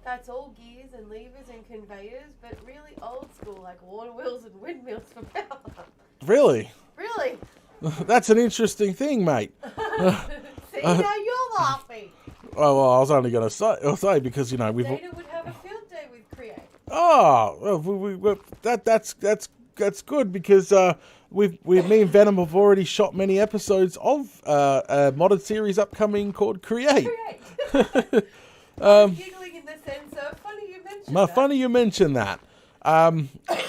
That's all gears and levers and conveyors, but really old school, like water wheels and windmills for power. Really? Really? That's an interesting thing, mate. See, now you're laughing. Oh, well, I was only going to say because, you know, we've... Dana would have a field day with Create. Oh, well, that's good because me and Venom have already shot many episodes of a modded series upcoming called Create. I'm giggling in the sense of funny you mentioned that. Funny you mentioned that.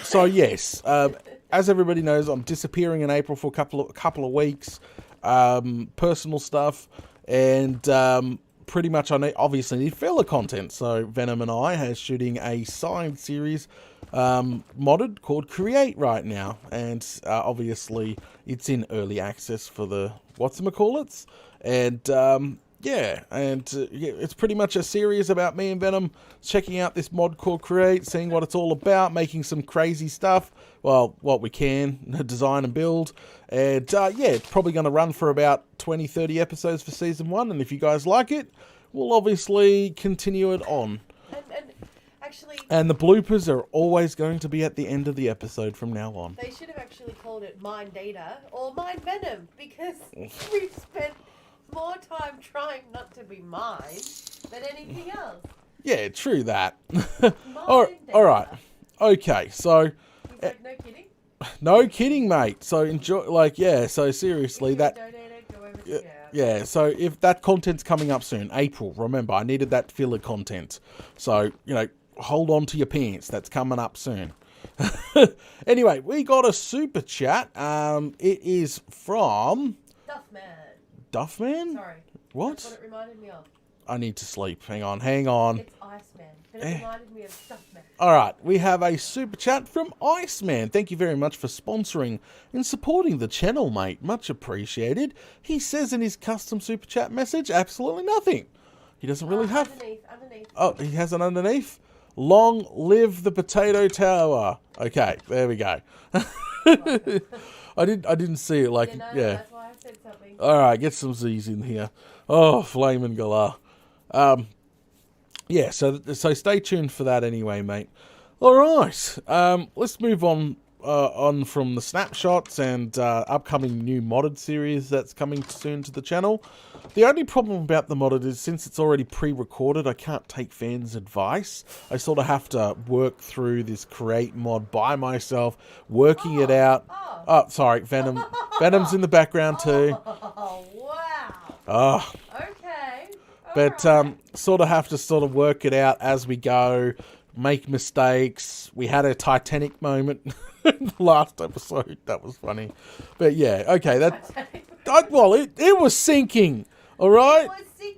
So yes, as everybody knows, I'm disappearing in April for a couple of weeks. Personal stuff, and pretty much I obviously need filler content. So Venom and I are shooting a side series modded called Create right now, and obviously it's in early access for the whatchamacallits, and Yeah, and yeah, it's pretty much a series about me and Venom checking out this mod called Create, seeing what it's all about, making some crazy stuff. Well, what we can, design and build. And yeah, it's probably going to run for about 20, 30 episodes for Season 1. And if you guys like it, we'll obviously continue it on. And actually... And the bloopers are always going to be at the end of the episode from now on. They should have actually called it Mind Data or Mind Venom, because we've spent more time trying not to be mine than anything else. Yeah, true that. All right. Okay, so... He's like, no kidding? No kidding, mate. So enjoy, like, yeah, so seriously, that... Yeah, so if that content's coming up soon, April, remember, I needed that filler content. So, you know, hold on to your pants. That's coming up soon. Anyway, we got a super chat. It is from... Duffman? Sorry. What? That's what it reminded me of. I need to sleep. Hang on. It's Iceman. But it reminded me of Stuffman. Alright, we have a super chat from Iceman. Thank you very much for sponsoring and supporting the channel, mate. Much appreciated. He says in his custom super chat message, absolutely nothing. He doesn't really have... Underneath. Oh, he has an underneath? Long live the potato tower. Okay, there we go. I didn't see it like... No, yeah. That's why I said something. Alright, get some Z's in here. Oh, flaming galah. Yeah, so stay tuned for that anyway, mate. Alright, let's move on from the snapshots and upcoming new modded series that's coming soon to the channel. The only problem about the modded is since it's already pre-recorded, I can't take fans' advice. I sort of have to work through this Create mod by myself, working it out. Oh, sorry, Venom. Venom's in the background too. Oh, wow. Oh. Okay. But sort of have to sort of work it out as we go, make mistakes. We had a Titanic moment in the last episode. That was funny. But yeah, okay. It was sinking. All right?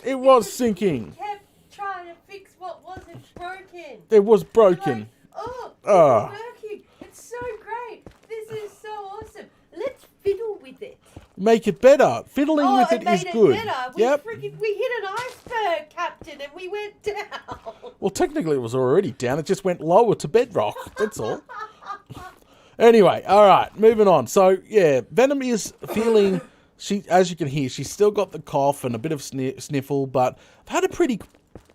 It was sinking. Kept trying to fix what wasn't broken. It was broken. Like, oh, it's working. It's so great. This is so awesome. Let's fiddle with it. Make it better. Fiddling with it is good. Better. We hit an iceberg, Captain, and we went down. Well, technically it was already down. It just went lower to bedrock. That's all. Anyway, all right, moving on. So, yeah, Venom is feeling... as you can hear, she's still got the cough and a bit of sniffle, but I've had a pretty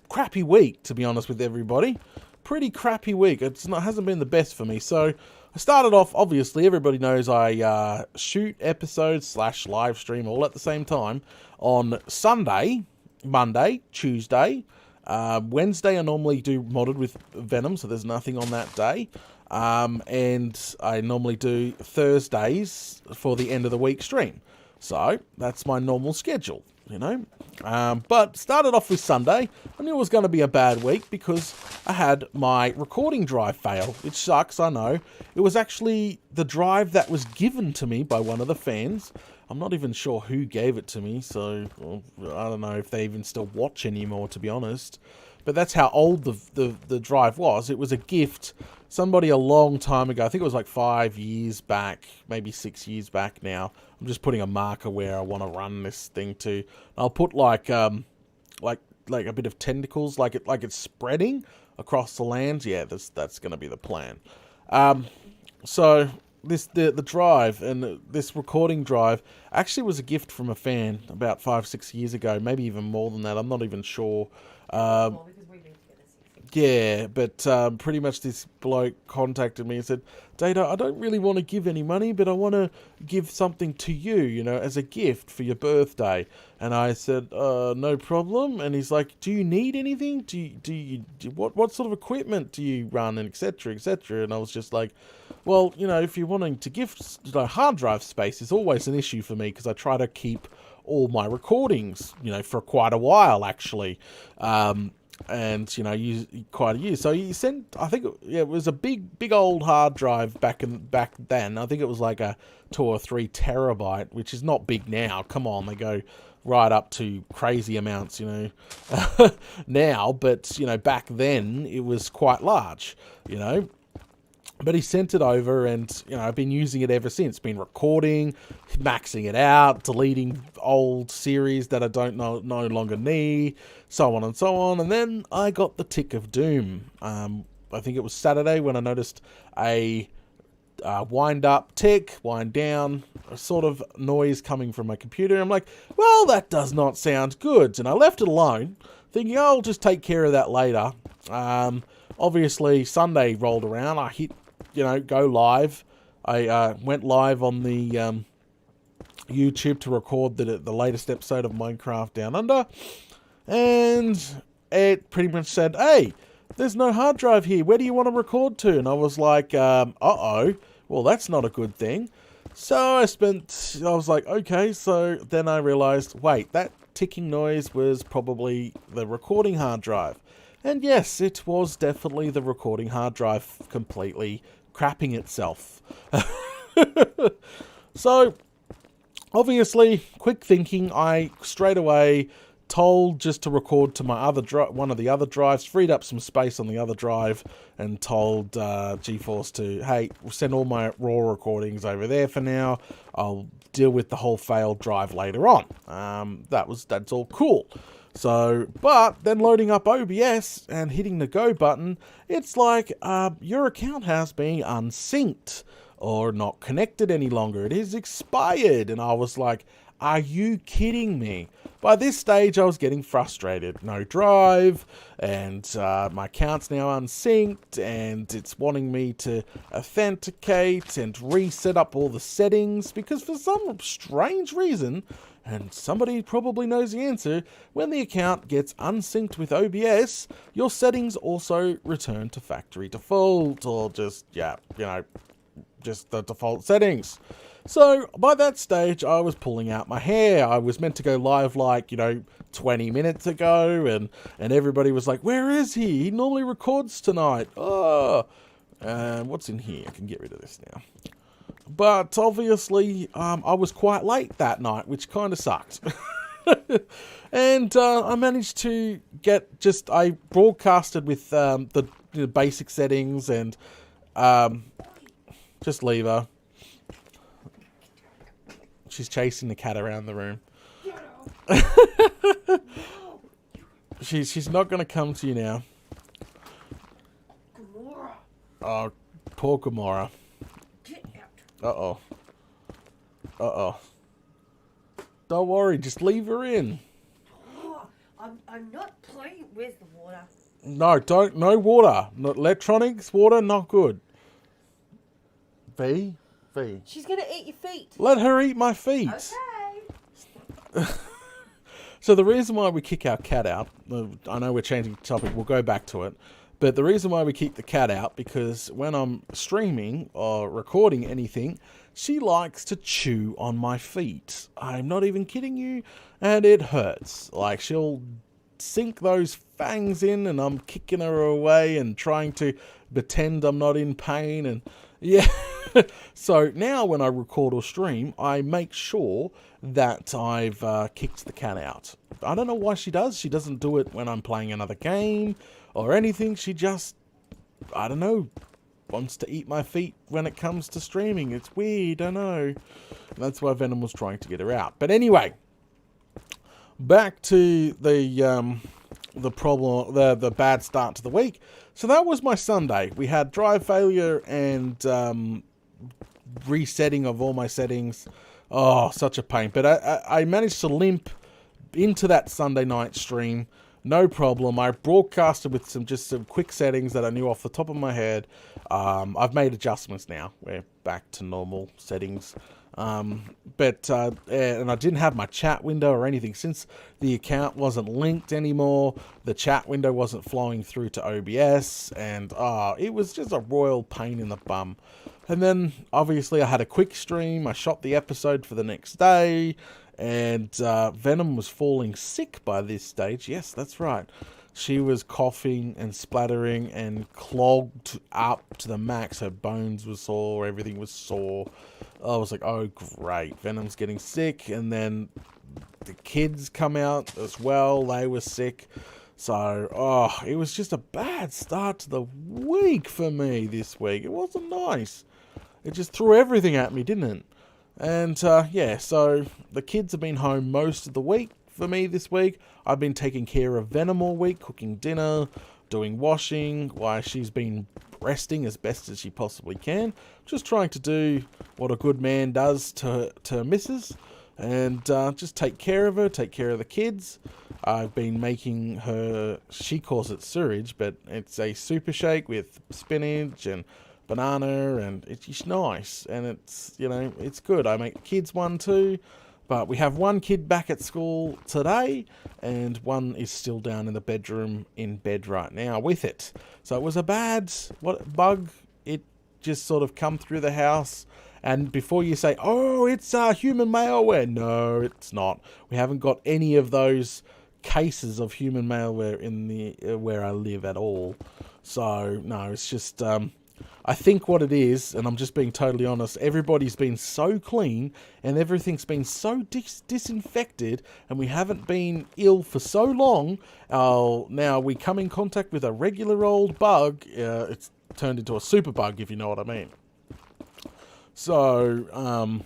crappy week, to be honest with everybody. Pretty crappy week. It hasn't been the best for me. So I started off, obviously, everybody knows I shoot episodes / live stream all at the same time on Sunday, Monday, Tuesday. Wednesday I normally do modded with Venom, so there's nothing on that day. And I normally do Thursdays for the end of the week stream. So, that's my normal schedule, you know. But started off with Sunday. I knew it was going to be a bad week because I had my recording drive fail, which sucks, I know. It was actually the drive that was given to me by one of the fans. I'm not even sure who gave it to me, so I don't know if they even still watch anymore, to be honest. But that's how old the drive was. It was a gift. Somebody a long time ago, I think it was like 5 years back, maybe 6 years back now. I'm just putting a marker where I want to run this thing to. I'll put like a bit of tentacles, like it's spreading across the land. Yeah, that's going to be the plan. So the drive and this recording drive actually was a gift from a fan about 5-6 years ago, maybe even more than that. I'm not even sure. Yeah, but pretty much this bloke contacted me and said, Data, I don't really want to give any money, but I want to give something to you, you know, as a gift for your birthday. And I said, no problem. And he's like, do you need anything? What sort of equipment do you run, and et cetera, et cetera. And I was just like, well, you know, if you're wanting to gift, you know, hard drive space is always an issue for me because I try to keep all my recordings, you know, for quite a while, actually. And, you know, use quite a year. So he sent, I think, it was a big old hard drive back then. I think it was like a 2 or 3 terabyte, which is not big now. Come on, they go right up to crazy amounts, you know, now. But, you know, back then it was quite large, you know. But he sent it over, and I've been using it ever since. Been recording, maxing it out, deleting old series that I don't no longer need, so on and so on. And then I got the tick of doom. I think it was Saturday when I noticed a wind up tick, wind down, a sort of noise coming from my computer. I'm like, well, that does not sound good, and I left it alone, thinking I'll just take care of that later. Obviously, Sunday rolled around. I hit go live. I went live on the YouTube to record the latest episode of Minecraft Down Under, and it pretty much said, hey, there's no hard drive here. Where do you want to record to? And I was like, uh-oh, well, that's not a good thing. So I was like, okay, so then I realized, wait, that ticking noise was probably the recording hard drive. And yes, it was definitely the recording hard drive completely crapping itself. So, obviously, quick thinking, I straight away told just to record to my other one of the other drives, freed up some space on the other drive, and told GeForce to, hey, send all my raw recordings over there for now. I'll deal with the whole failed drive later on. That's all cool. So, but then loading up OBS and hitting the go button, it's like, your account has been unsynced or not connected any longer. It is expired. And I was like, are you kidding me? By this stage, I was getting frustrated. No drive, and my account's now unsynced, and it's wanting me to authenticate and reset up all the settings, because for some strange reason, and somebody probably knows the answer, when the account gets unsynced with OBS, your settings also return to factory default, or just the default settings. So, by that stage, I was pulling out my hair. I was meant to go live 20 minutes ago, and everybody was like, where is he? He normally records tonight. Oh, what's in here? I can get rid of this now. But, obviously, I was quite late that night, which kind of sucked. And I managed to I broadcasted with the basic settings, and just leave her. She's chasing the cat around the room. She's not going to come to you now. Gamora. Oh, poor Gamora. Get out. Uh-oh. Don't worry, just leave her in. Oh, I'm not playing with the water. No water. No, electronics, water, not good. V. She's gonna eat your feet. Let her eat my feet. Okay. So the reason why we kick our cat out, I know we're changing the topic, we'll go back to it, but the reason why we keep the cat out, because when I'm streaming or recording anything, she likes to chew on my feet. I'm not even kidding you, and it hurts. Like, she'll sink those fangs in, and I'm kicking her away and trying to pretend I'm not in pain, and yeah. So now when I record or stream, I make sure that I've kicked the cat out. I don't know why she does. She doesn't do it when I'm playing another game or anything. She just, I don't know, wants to eat my feet when it comes to streaming. It's weird, I know. That's why Venom was trying to get her out. But anyway, back to the problem, the bad start to the week. So that was my Sunday. We had drive failure and resetting of all my settings. Oh, such a pain. But I managed to limp into that Sunday night stream. No problem. I broadcasted with some quick settings that I knew off the top of my head. I've made adjustments now. We're back to normal settings. And I didn't have my chat window or anything. Since the account wasn't linked anymore, the chat window wasn't flowing through to OBS, and it was just a royal pain in the bum. And then, obviously, I had a quick stream. I shot the episode for the next day, and Venom was falling sick by this stage. Yes, that's right. She was coughing and splattering and clogged up to the max. Her bones were sore. Everything was sore. I was like, oh, great. Venom's getting sick. And then the kids come out as well. They were sick. So, it was just a bad start to the week for me this week. It wasn't nice. It just threw everything at me, didn't it? And, so the kids have been home most of the week for me this week. I've been taking care of Venom all week, cooking dinner, doing washing, while she's been resting as best as she possibly can. Just trying to do what a good man does to missus. And just take care of her, take care of the kids. I've been making her, she calls it sewage, but it's a super shake with spinach and banana, and it's nice. And it's, it's good. I make the kids one too. But we have one kid back at school today, and one is still down in the bedroom in bed right now with it. So it was a bad bug. It just sort of come through the house. And before you say, oh, it's human malware. No, it's not. We haven't got any of those cases of human malware in the where I live at all. So, no, it's just, I think what it is, and I'm just being totally honest, everybody's been so clean and everything's been so disinfected, and we haven't been ill for so long. Now we come in contact with a regular old bug. It's turned into a super bug, if you know what I mean. So,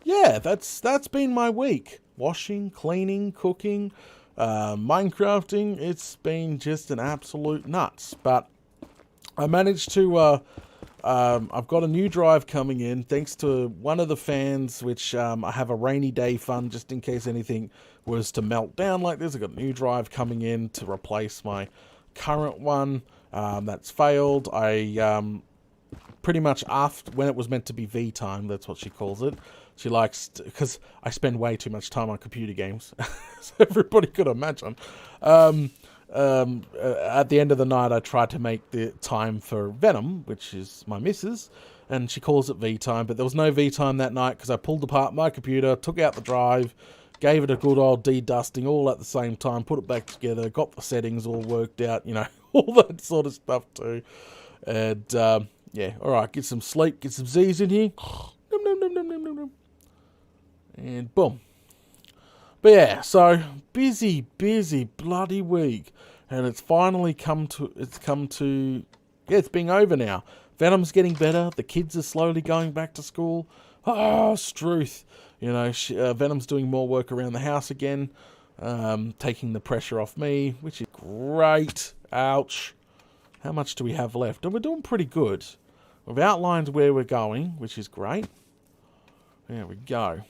yeah, that's been my week. Washing, cleaning, cooking, Minecrafting. It's been just an absolute nuts. But I managed to, I've got a new drive coming in thanks to one of the fans, which I have a rainy day fund just in case anything was to melt down like this. I've got a new drive coming in to replace my current one that's failed. I pretty much after when it was meant to be V time, that's what she calls it. She likes, because I spend way too much time on computer games, so everybody could imagine. At the end of the night, I tried to make the time for Venom, which is my missus, and she calls it V time, but there was no V time that night because I pulled apart my computer, took out the drive, gave it a good old de-dusting all at the same time, put it back together, got the settings all worked out, all that sort of stuff too. And, yeah, alright, get some sleep, get some Z's in here. Nom, nom, nom, nom, nom, nom, nom. And boom. But yeah, so busy bloody week. And it's finally it's being over now. Venom's getting better. The kids are slowly going back to school. Oh, Struth. Venom's doing more work around the house again. Taking the pressure off me, which is great. Ouch. How much do we have left? And we're doing pretty good. We've outlined where we're going, which is great. There we go.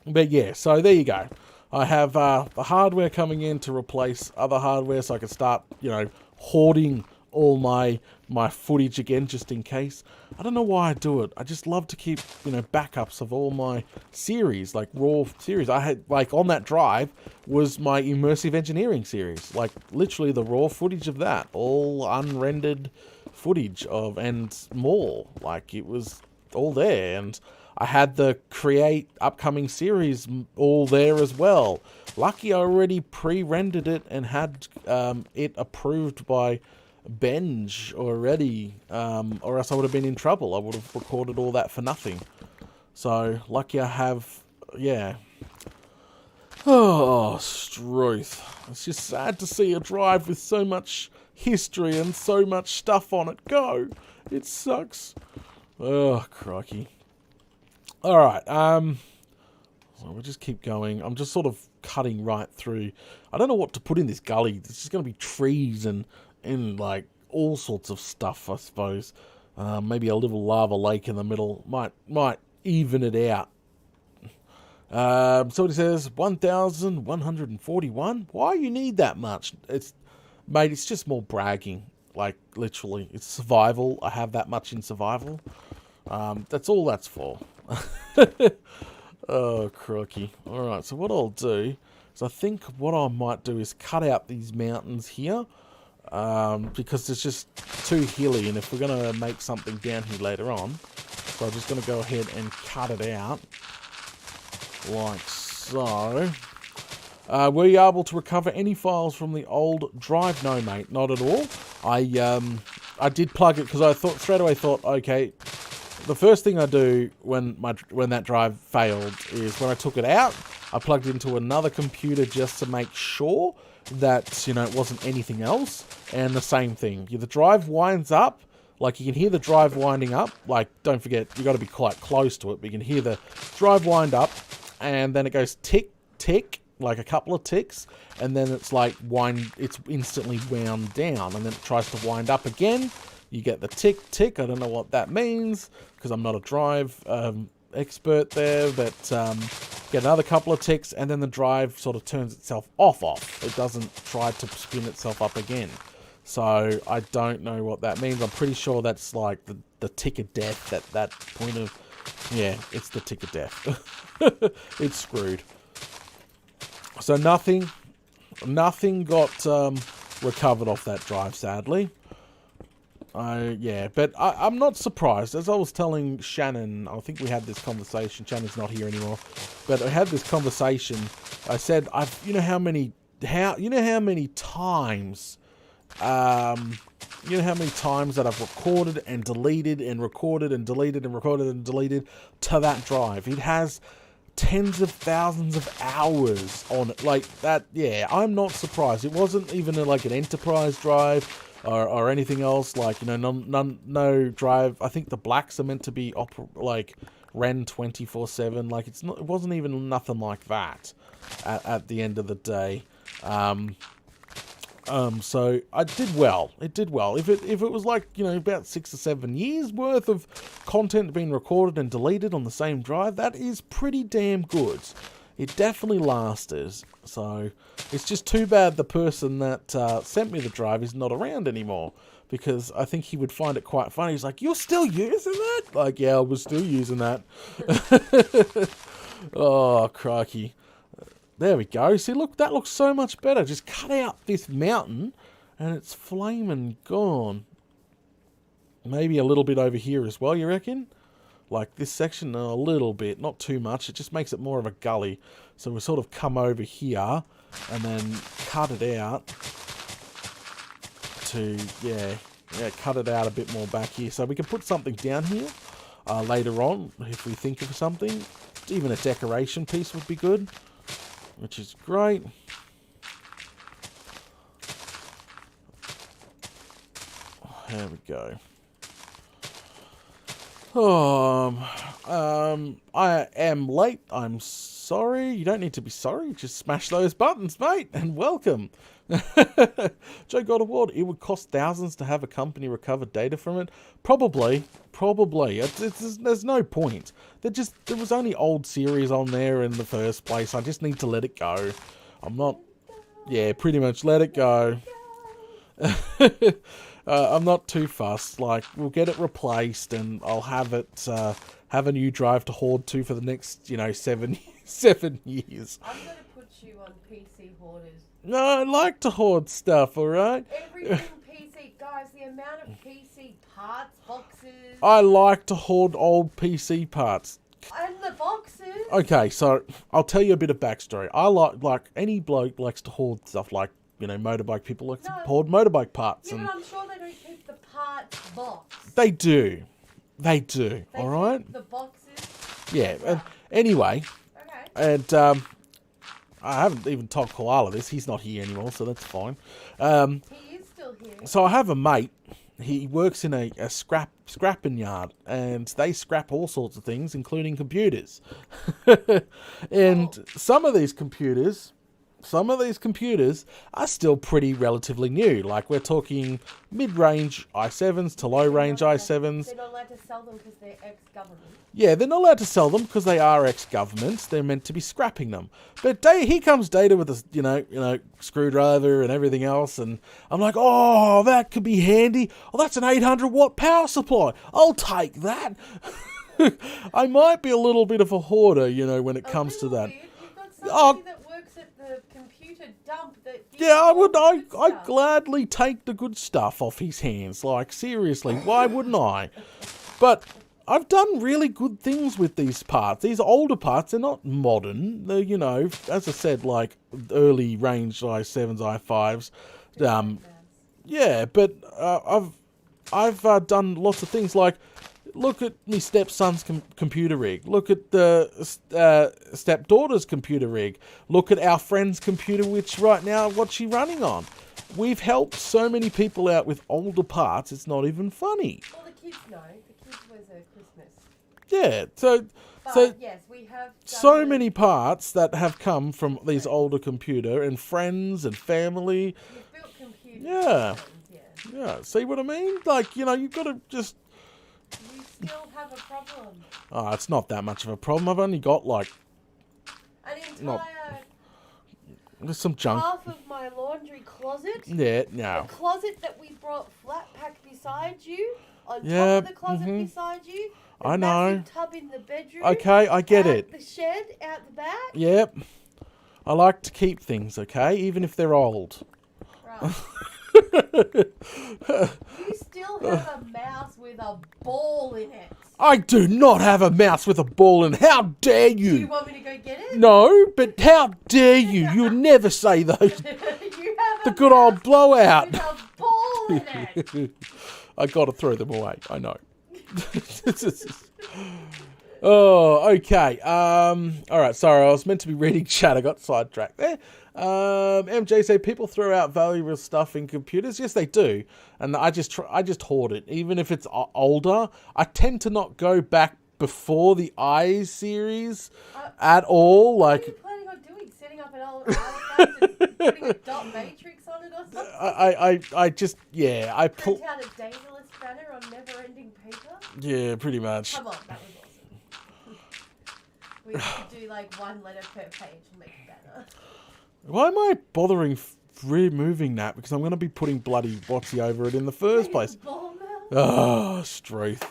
But yeah, so there you go. I have the hardware coming in to replace other hardware so I can start, hoarding all my footage again just in case. I don't know why I do it. I just love to keep, backups of all my series, like raw series. I had, on that drive was my immersive engineering series, literally the raw footage of that, all unrendered footage of, and more. It was all there, and I had the Create upcoming series all there as well. Lucky I already pre-rendered it and had it approved by Benj already, or else I would have been in trouble. I would have recorded all that for nothing. So, lucky I have, yeah. Oh, Struth. It's just sad to see a drive with so much history and so much stuff on it go. It sucks. Oh, crikey. Alright, so we'll just keep going. I'm just sort of cutting right through. I don't know what to put in this gully. There's just going to be trees and all sorts of stuff, I suppose. Maybe a little lava lake in the middle might even it out. So it says 1,141. Why you need that much? It's just more bragging. Literally, it's survival. I have that much in survival. That's all that's for. Oh, crikey. Alright, so what I'll do is I think what I might do is cut out these mountains here. Because it's just too hilly, and if we're going to make something down here later on, so I'm just going to go ahead and cut it out, like so. Were you able to recover any files from the old drive? No, mate, not at all. I did plug it because I straight away thought, okay, the first thing I do when that drive failed is when I took it out, I plugged it into another computer just to make sure that, you know, it wasn't anything else. And the same thing. The drive winds up. Like, you can hear the drive winding up. Like, don't forget, you got to be quite close to it. But you can hear the drive wind up. And then it goes tick, tick, like a couple of ticks. And then it's like it's instantly wound down. And then it tries to wind up again. You get the tick, tick. I don't know what that means, because I'm not a drive expert there. But get another couple of ticks. And then the drive sort of turns itself off. It doesn't try to spin itself up again. So I don't know what that means. I'm pretty sure that's like the tick of death at that point of... Yeah, it's the tick of death. It's screwed. So nothing got recovered off that drive, sadly. But I'm not surprised. As I was telling Shannon, I think we had this conversation. Shannon's not here anymore. But I had this conversation. I said, you know how many times... you know how many times that I've recorded and deleted and recorded and deleted and recorded and deleted to that drive. It has tens of thousands of hours on it. Like that, yeah, I'm not surprised. It wasn't even like an enterprise drive or anything else. Like, you know, no drive. I think the blacks are meant to be ran 24/7. Like, it wasn't even nothing like that at the end of the day. So I did well. It did well. If it was like, you know, about 6 or 7 years worth of content being recorded and deleted on the same drive, that is pretty damn good. It definitely lasted. So it's just too bad the person that sent me the drive is not around anymore, because I think he would find it quite funny. He's like, "You're still using that?" Like, yeah, I was still using that. Oh, crikey. There we go. See, look, that looks so much better. Just cut out this mountain and it's flaming gone. Maybe a little bit over here as well, you reckon? Like this section, a little bit, not too much. It just makes it more of a gully. So we sort of come over here and then cut it out to, cut it out a bit more back here. So we can put something down here later on if we think of something. Even a decoration piece would be good, which is great. There we go. I am late. I'm sorry. You don't need to be sorry. Just smash those buttons, mate, and welcome. Joe God Award. It would cost thousands to have a company recover data from it. Probably. There's no point. There was only old series on there in the first place. I just need to let it go. Pretty much let it go. I'm not too fussed. Like, we'll get it replaced, and I'll have it have a new drive to hoard to for the next, 7 years. I'm gonna put you on PC hoarders. No, I like to hoard stuff. All right. Everything PC, guys. The amount of PC parts, boxes. I like to hoard old PC parts. And the boxes. Okay, so I'll tell you a bit of backstory. I like any bloke likes to hoard stuff, like, motorbike people like to hoard motorbike parts. Yeah, but I'm sure they don't keep the parts box. They do. They all right? Keep the boxes. Yeah. Anyway. Okay. And I haven't even told Koala this. He's not here anymore, so that's fine. He is still here. So I have a mate. He works in a scrapping yard, and they scrap all sorts of things, including computers. And some of these computers are still pretty relatively new. Like, we're talking mid-range i7s to low-range i7s. They're not allowed to sell them because they're ex-government. Yeah, they're not allowed to sell them because they are ex-governments. They're meant to be scrapping them. But here comes Data with a, screwdriver and everything else, and I'm like, oh, that could be handy. Oh, that's an 800-watt power supply. I'll take that. I might be a little bit of a hoarder, when it comes to that. You've got somebody that works at the computer dump that... I'd gladly take the good stuff off his hands. Like, seriously, why wouldn't I? But I've done really good things with these parts. These older parts, they're not modern. They're, as I said, like early range i7s, i5s. Yeah, but I've done lots of things like Look at my stepson's computer rig. Look at the stepdaughter's computer rig. Look at our friend's computer, which right now, what's she running on? We've helped so many people out with older parts, it's not even funny. Well, the kids know. The kids was a Christmas. Yeah, But yes, we have so many parts that have come from these older computer and friends and family. You've built computers. Yeah. And, Yeah, see what I mean? Like, you've got to just... You still have a problem. Oh, it's not that much of a problem. I've only got, like... An entire... There's some junk. Half of my laundry closet. Yeah, no. The closet that we brought flat pack beside you. On top Yeah, of the closet beside you. The I know. massive tub in the bedroom. Okay, I get it. The shed out the back. Yep. I like to keep things, okay? Even if they're old. Right. You still have a mouse with a ball in it. I do not have a mouse with a ball in. How dare you? Do you want me to go get it? No, but how dare you? You would never say those. You have The good old blowout. with a ball in it. I got to throw them away. I know. Oh, okay. All right. Sorry, I was meant to be reading chat. I got sidetracked there. MJ say people throw out valuable stuff in computers. Yes, they do, and I just hoard it, even if it's older. I tend to not go back before the I series at all. What are Like, you planning on doing? Setting up an old artifact and putting a dot matrix on it or something? I just I Print out a daedalus banner on never-ending paper? yeah, pretty much. Come on, that was awesome. We could do like one letter per page and make a banner. Why am I bothering removing that? Because I'm going to be putting bloody Botsy over it in the first place. Ball mouth? Oh, Struth.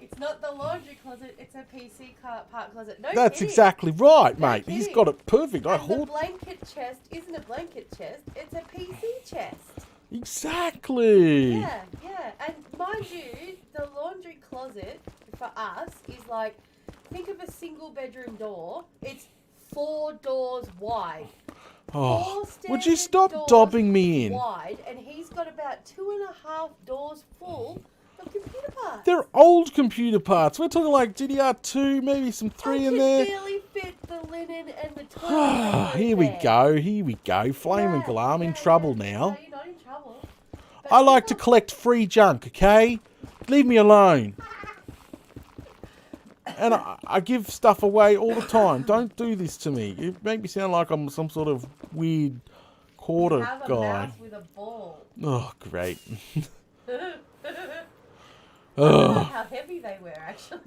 It's not the laundry closet, it's a PC part closet. No That's kidding. exactly right, No mate. He's kidding. got it perfect. I And the hoard... blanket chest isn't a blanket chest, it's a PC chest. Exactly. Yeah. And mind you, the laundry closet for us is like, think of a single bedroom door. It's 4 doors wide. Oh, 4 would you standard stop doors dobbing me in? Wide, and he's got about 2.5 doors full of computer parts. They're old computer parts. We're talking like GDR2, maybe some 3 in there. I can barely fit the linen and the toilet. Here we go. Flame and Glare. I'm in trouble now. No, you're not in trouble. But I like to collect free junk, okay? Leave me alone. And I give stuff away all the time. Don't do this to me. You make me sound like I'm some sort of weird quarter have a guy. mouse with a ball. Oh, great. I don't know how heavy they were, actually.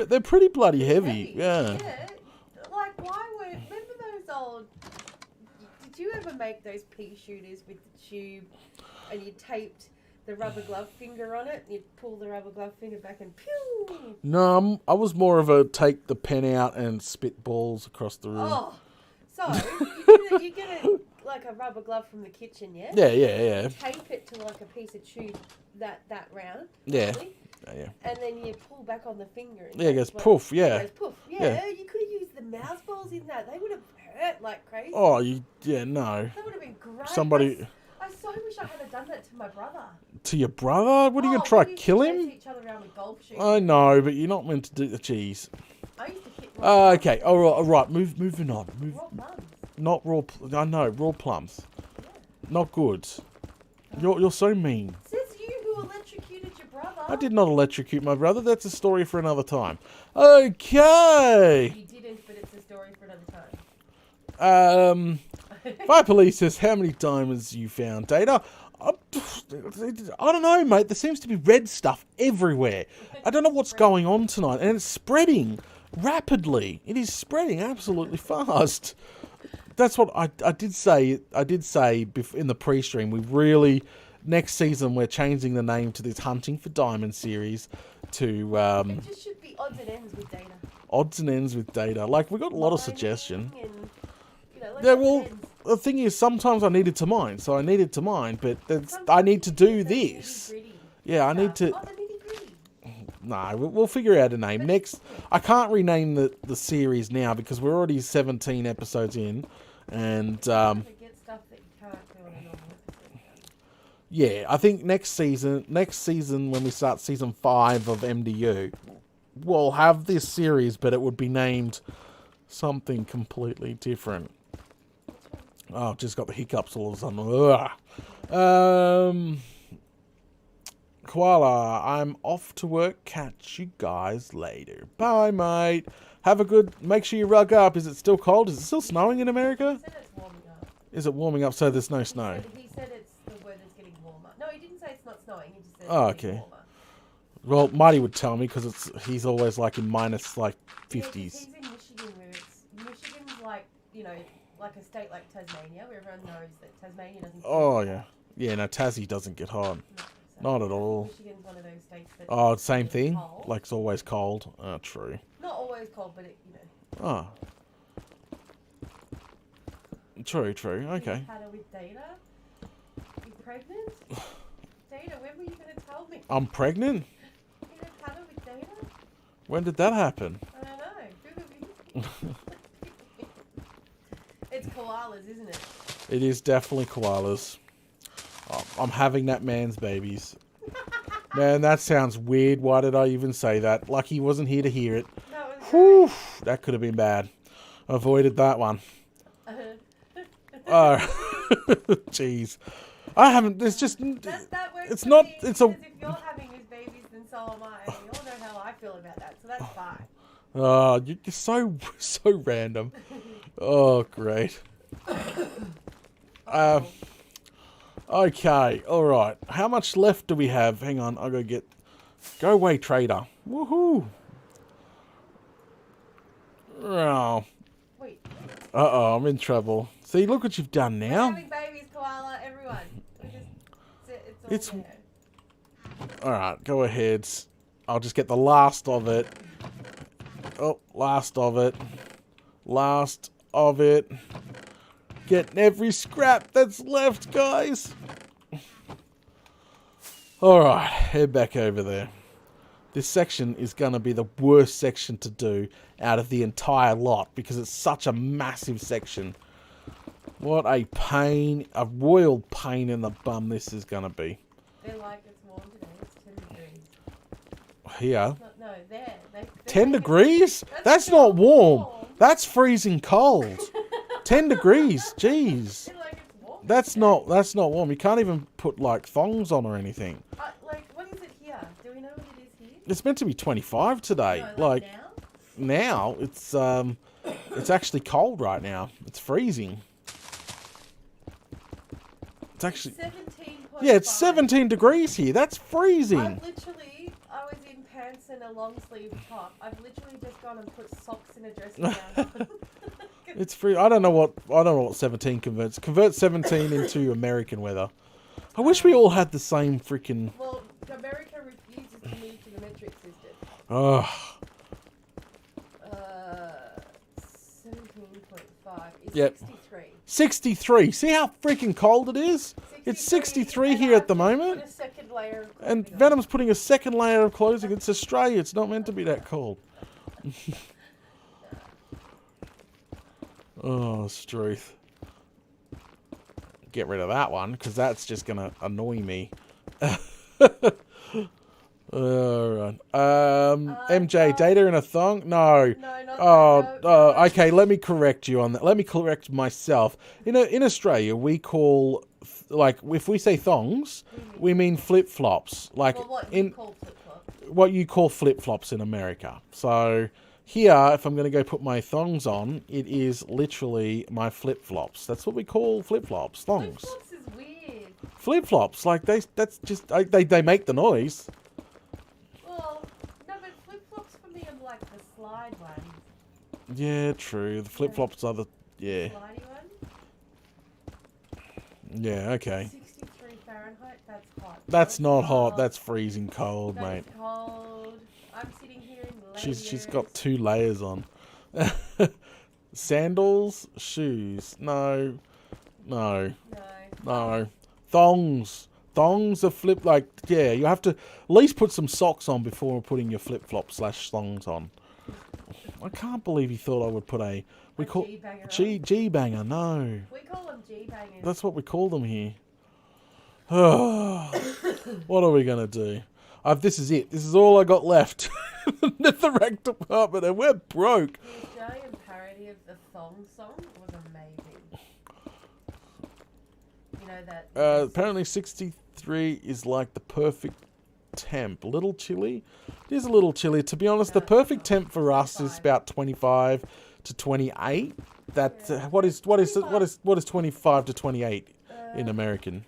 They're pretty bloody heavy. Yeah. Like, why were... Remember those old... Did you ever make those pea shooters with the tube and you taped the rubber glove finger on it and you'd pull the rubber glove finger back and pew? No, I was more of a take the pen out and spit balls across the room. Oh, so you get like a rubber glove from the kitchen, yeah? Yeah. Tape it to like a piece of tube that round. Yeah. Probably, Yeah. and then you pull back on the finger. And Yeah, it goes that's poof, what- yeah. It goes poof. Yeah. You could have used the mouse balls in that. They would have hurt like crazy. Oh, no. That would have been great. Somebody... I so wish I had done that to my brother. To your brother? What are you going to try we used kill chase him? each other around with golf shoes. I know, but you're not meant to do the cheese. I used to hit my Okay, all right. Moving on. raw plums. Not raw. I know raw plums. Not good. You're so mean. Says you who electrocuted your brother. I did not electrocute my brother. That's a story for another time. Okay. You didn't, but it's a story for another time. Fire Police says, how many diamonds you found, Data? I don't know, mate. There seems to be red stuff everywhere. I don't know what's going on tonight, and it's spreading rapidly. It is spreading absolutely fast. That's what I did say. I did say in the pre-stream. We really next season we're changing the name to this Hunting for Diamond series to It just should be odds and ends with Data. Odds and Ends with Data. Like we got a lot of Mining suggestion. and, like Yeah, odds well, and ends. the thing is, sometimes I needed to mine, so I needed to mine, but I Sometimes need to you do get the this. nitty-gritty Yeah, I need to... stuff. Oh, the nitty-gritty. No, we'll figure out a name. Next, I can't rename the series now because we're already 17 episodes in, and Forget stuff that you can't do on a normal episode. Yeah, I think next season when we start season 5 of MDU, we'll have this series, but it would be named something completely different. Oh, I've just got the hiccups all of a sudden. Ugh. Koala, I'm off to work. Catch you guys later. Bye, mate. Have a good... Make sure you rug up. Is it still cold? Is it still snowing in America? He said it's warming up. Is it warming up so there's no snow? He said it's the weather's getting warmer. No, he didn't say it's not snowing. He just said Oh, it's getting okay. warmer. Well, Marty would tell me because he's always like in minus like Yeah, 'cause 50s. he's in Michigan where Michigan's like, you know, like a state like Tasmania where everyone knows that Tasmania doesn't get Oh, hot. yeah. Yeah, no, Tassie doesn't get hot. No, so Not at all. Michigan's one of those states that Oh, same gets thing? cold. Like it's always cold? Oh, true. Not always cold, but it, you know. Oh. True, okay. You had her with Data? You pregnant? Data, when were you going to tell me? I'm pregnant? You had her with Data? When did that happen? I don't know. It's koalas, isn't it? It is definitely koalas. Oh, I'm having that man's babies. Man, that sounds weird. Why did I even say that? Lucky he wasn't here to hear it. That was Whew, that could have been bad. Avoided that one. Oh, jeez. I haven't. There's just. that works It's for not. me, It's a. because if you're having his babies, then so am I. And you all know how I feel about that, so that's fine. Oh, you're so random. Oh, great. Okay, all right. How much left do we have? Hang on, I gotta get. Go away, trader. Woohoo! Oh. Wait. Uh-oh, I'm in trouble. See, look what you've done We're now. having babies, koala, everyone. It's all there. Alright, go ahead. I'll just get the last of it. Oh, last of it. Last of it. Getting every scrap that's left, guys. Alright, head back over there. This section is going to be the worst section to do out of the entire lot because it's such a massive section. What a pain, a royal pain in the bum this is going to be. They're like, it's warm today, it's 10 degrees. Here. No, there. 10 degrees? That's not warm. That's freezing cold. 10 degrees, jeez. They're like, it's warm. That's not warm. You can't even put like thongs on or anything. Like, what is it here? Do we know what it is here? It's meant to be 25 today. No, like now? Now it's actually cold right now. It's freezing. It's actually 17.5. yeah, it's 17 degrees here. That's freezing. I was in pants and a long sleeve top. I've literally just gone and put socks and a dressing gown on. It's free. I don't know what 17 converts. Convert 17 into American weather. I wish we all had the same freaking. Well, America refuses to move to the metric system. Ugh. 17.5 is Yep. 63. 63. See how freaking cold it is? It's 63 and here I've at the just moment. put a second layer of And clothing on. Venom's putting a second layer of clothing. It's Australia. It's not meant to be that cold. Oh, Struth. Get rid of that one, because that's just going to annoy me. Alright. MJ, data in a thong? No. No, not Oh, okay, let me correct you on that. Let me correct myself. In Australia, we call, like, if we say thongs, we mean flip-flops. Like, Well, what you call flip-flops. what you call flip-flops in America. So here, if I'm going to go put my thongs on, it is literally my flip-flops. That's what we call flip-flops, thongs. Flip-flops is weird. Flip-flops, like that's just they make the noise. Well, no, but flip-flops for me are like the slide ones. Yeah, true. The flip-flops are the yeah. Slidey one. Yeah, okay. 63 Fahrenheit, that's hot. That's not hot. That's freezing cold, That's mate. cold. I'm sitting here in layers. She's got 2 layers on. Sandals, shoes. No. No. Thongs. Thongs are flip yeah, you have to at least put some socks on before putting your flip-flop/thongs on. I can't believe you thought I would put a G-banger on. G-banger, no. We call them G-bangers. That's what we call them here. What are we going to do? This is it. This is all I got left. The rag department, and we're broke. The Australian parody of the Thong song was amazing. You know that? Apparently 63 is like the perfect temp. A little chilly. It is a little chilly. To be honest, the perfect temp for us is about 25 to 28. What is 25 to 28 in American?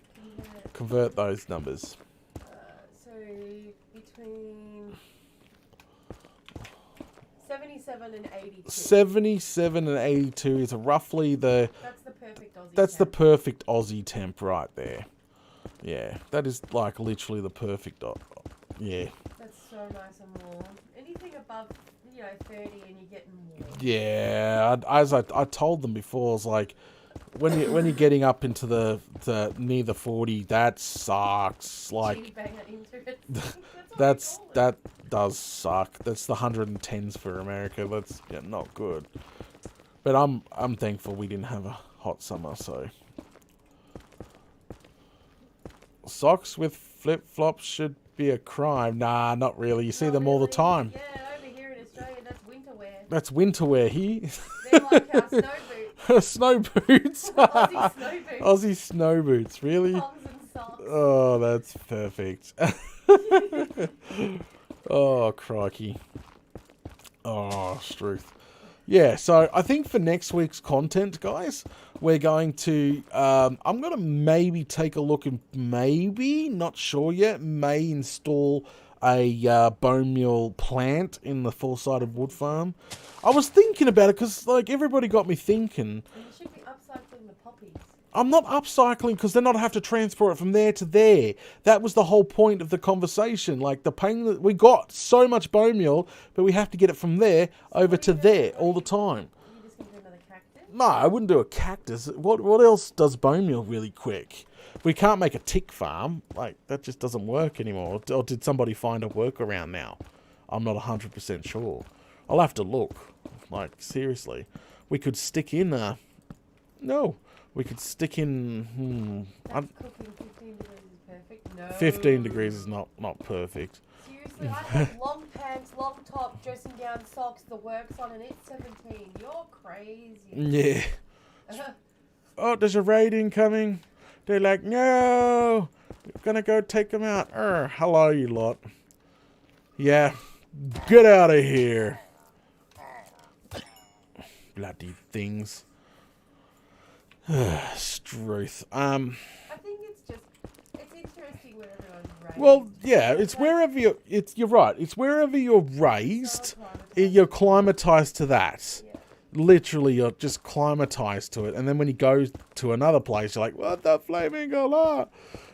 Convert those numbers. So between 77 and 82. 77 and 82 is roughly the... That's the perfect Aussie That's the temp. perfect Aussie temp right there. Yeah, that is like literally the perfect... Yeah. That's so nice and warm. Anything above, 30 and you're getting warm. Yeah, as I told them before, it's like when you're getting up into the near the 40, that sucks. Like that does suck. That's the 110s for America. That's not good. But I'm thankful we didn't have a hot summer. So socks with flip flops should be a crime. Nah, not really. You see them all the time. Yeah, over here in Australia, that's winter wear. That's winter wear here. They're like our snow boots. Snow boots. Aussie snow boots. Aussie snow boots, really? Tongs and socks. Oh, that's perfect. Oh, crikey. Oh, Struth. Yeah, so I think for next week's content, guys, we're going to... I'm going to maybe take a look and not sure yet, may install a bone meal plant in the four-sided wood farm. I was thinking about it because, everybody got me thinking... You should be upcycling the poppies. I'm not upcycling because then I'd have to transport it from there to there. That was the whole point of the conversation. Like the pain that we got so much bone meal, but we have to get it from there over to there all the time. You just going to do another cactus? No, I wouldn't do a cactus. What else does bone meal really quick? We can't make a tick farm. That just doesn't work anymore. Or did somebody find a workaround now? I'm not 100% sure. I'll have to look. Seriously. We could stick in No. We could stick in... That's cooking 15 degrees is perfect. No. 15 degrees is not perfect. Seriously, I have long pants, long top, dressing down socks, the works on, and it's 17. You're crazy. Yeah. Oh, there's a raid incoming. They're like, no, we're gonna go take them out. Hello, you lot. Yeah, get out of here. Bloody things. Struth. I think it's interesting where everyone's raised. Well, yeah, it's wherever you're right. It's wherever you're raised, you're climatized to that. Yeah. Literally, you're just climatized to it. And then when you go to another place, you're like, what the flaming Allah?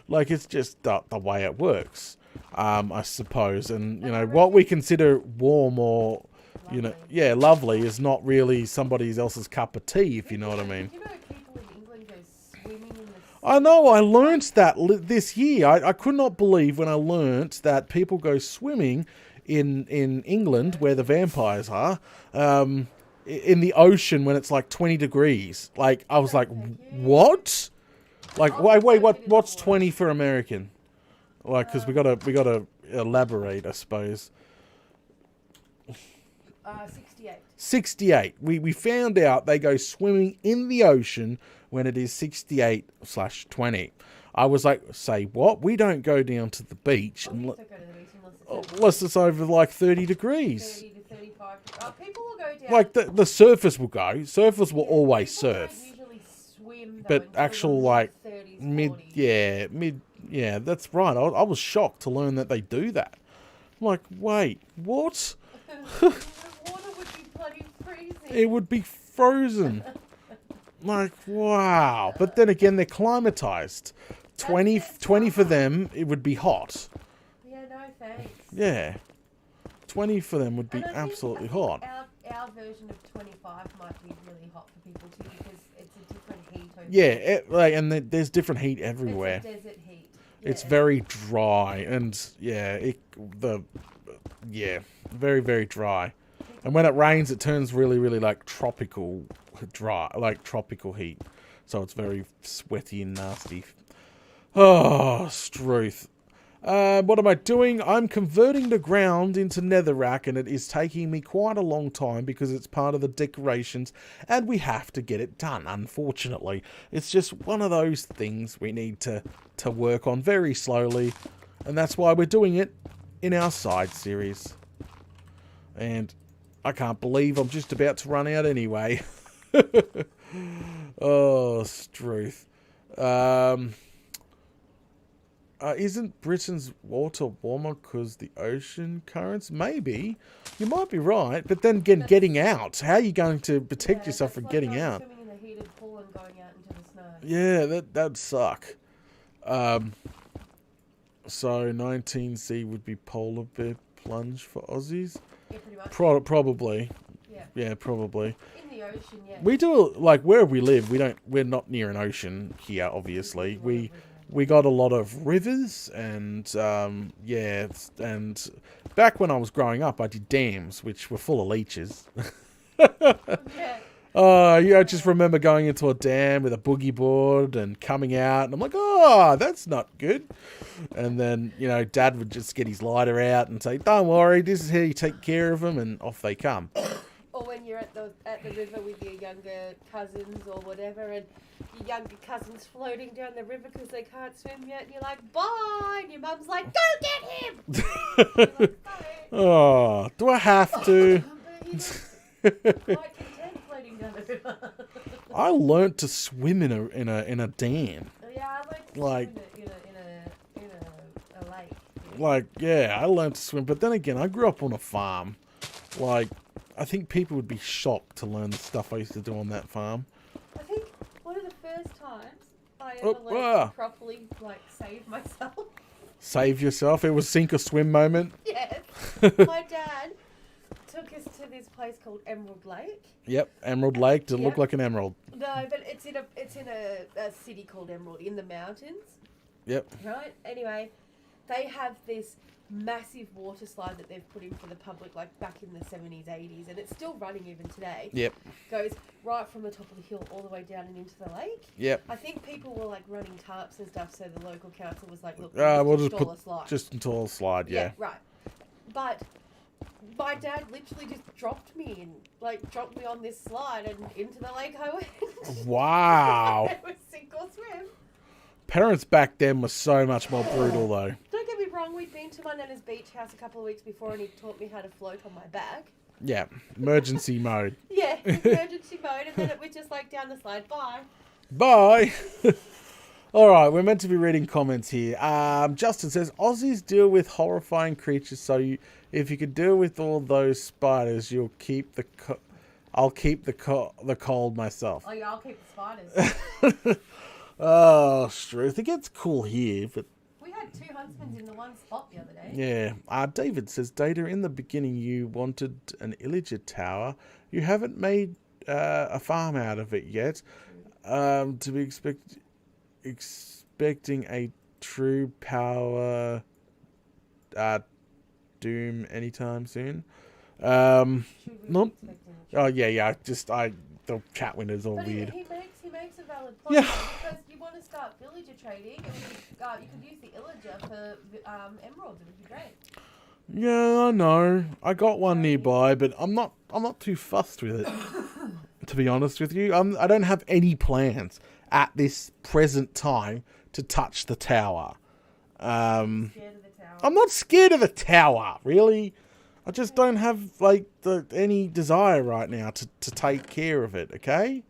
It's just the way it works, I suppose. And, what we consider warm or, lovely is not really somebody else's cup of tea, if you know what I mean. You know people in England go swimming in the sea? I know, I learnt that this year. I could not believe when I learnt that people go swimming in England, where the vampires are, in the ocean when it's 20 degrees. I was like, what? Wait, what's 20 for American? Because we gotta elaborate, I suppose. 68. 68. We found out they go swimming in the ocean when it is 68/20. I was like, say what? We don't go down to the beach unless it's over 30 degrees. 30 to 35. People will go down. The surfers will go. Surfers will always surf. Don't usually swim, though, But until actual the 30s, 40s. yeah, that's right. I was shocked to learn that they do that. I'm like, wait, what? The water would be bloody freezing. It would be frozen. Wow. But then again, they're climatized. 20 for them, it would be hot. Yeah, no thanks. Yeah. 20 for them would be And I absolutely think hot. Our version of 25 might be really hot for people too, because it's a different heat over Yeah, and there's different heat everywhere. It's a desert heat. It's Yeah. very dry, and very, very dry. And when it rains, it turns really, really tropical dry, tropical heat. So it's very sweaty and nasty. Oh, Struth. What am I doing? I'm converting the ground into netherrack, and it is taking me quite a long time because it's part of the decorations, and we have to get it done, unfortunately. It's just one of those things we need to work on very slowly, and that's why we're doing it in our side series. And I can't believe I'm just about to run out anyway. Oh, Struth. Isn't Britain's water warmer because the ocean currents? Maybe. You might be right. But then again, getting out. How are you going to protect yourself from getting out? Swimming in the heated pool and going out into the snow. Yeah, that'd suck. So 19C would be polar bear plunge for Aussies? Yeah, pretty much. Probably. Yeah. Yeah, probably. In the ocean, yeah. We do, like, where we live, we're not near an ocean here, obviously. We got a lot of rivers, and yeah, and back when I was growing up, I did dams, which were full of leeches. Yeah. Yeah, I just remember going into a dam with a boogie board and coming out, and I'm like, oh, that's not good. And then, you know, Dad would just get his lighter out and say, don't worry, this is how you take care of them, and off they come. Or when you're at the river with your younger cousins or whatever, and your younger cousin's floating down the river because they can't swim yet, and you're like, bye! And your mum's like, go get him! You're like, sorry. Oh, do I have to? But he was quite content floating down the river. I learnt to swim in a dam. Yeah, I like to Like- swim in a lake. Like, yeah, I learned to swim, but then again, I grew up on a farm. Like, I think people would be shocked to learn the stuff I used to do on that farm. I think one of the first times I Oh, ever learned ah. to properly, like, save myself. Save yourself. It was sink or swim moment. Yes. My dad took us to this place called Emerald Lake. Yep, Emerald Lake. Did it look Yep. like an emerald? No, but it's in a city called Emerald in the mountains, Yep. right? Anyway, they have this massive water slide that they've put in for the public, like back in the 70s, 80s, and it's still running even today. Yep. Goes right from the top of the hill all the way down and into the lake. Yep. I think people were like running tarps and stuff, so the local council was like, look, We'll just install put a slide. just until a slide. Yeah. Right. But my dad literally just dropped me on this slide, and into the lake I went. Wow. It was sink or swim. Parents back then were so much more brutal, though. Don't get me wrong, we'd been to my nana's beach house a couple of weeks before, and he taught me how to float on my back. Yeah. Emergency mode. Yeah, emergency mode, and then it was just like down the slide. Bye. Bye. All right, we're meant to be reading comments here. Justin says Aussies deal with horrifying creatures, so if you could deal with all those spiders, you'll keep I'll keep the cold myself. Oh yeah, I'll keep the spiders. Oh, Struth. It gets cool here, but We had 2 huntsmen in the one spot the other day. yeah. David says, Data, in the beginning you wanted an Illager tower. You haven't made a farm out of it yet. To be expecting a true power doom anytime soon. Should we be Nope. expecting a Oh yeah. The chat window's all But weird. he makes a valid point. Yeah. Because you want to start villager trading, and you could use the Illager for emeralds. It would be great. Yeah, I know. I got one nearby, but I'm not too fussed with it. To be honest with you, I don't have any plans at this present time to touch the tower. Scared of the tower. I'm not scared of the tower, really. I just don't have any desire right now to take care of it. Okay?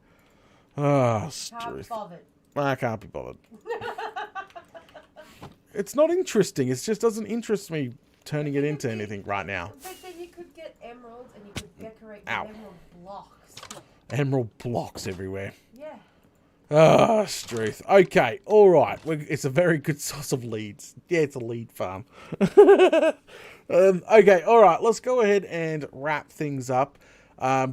Ah, Can't Struth. bothered. I can't be bothered. It's not interesting. It just doesn't interest me turning it into anything right now. But then you could get emeralds, and you could decorate with Ow. emerald blocks. Emerald blocks everywhere. Yeah. Ah, Struth. Okay, all right. It's a very good source of leads. Yeah, it's a lead farm. Okay, all right. Let's go ahead and wrap things up.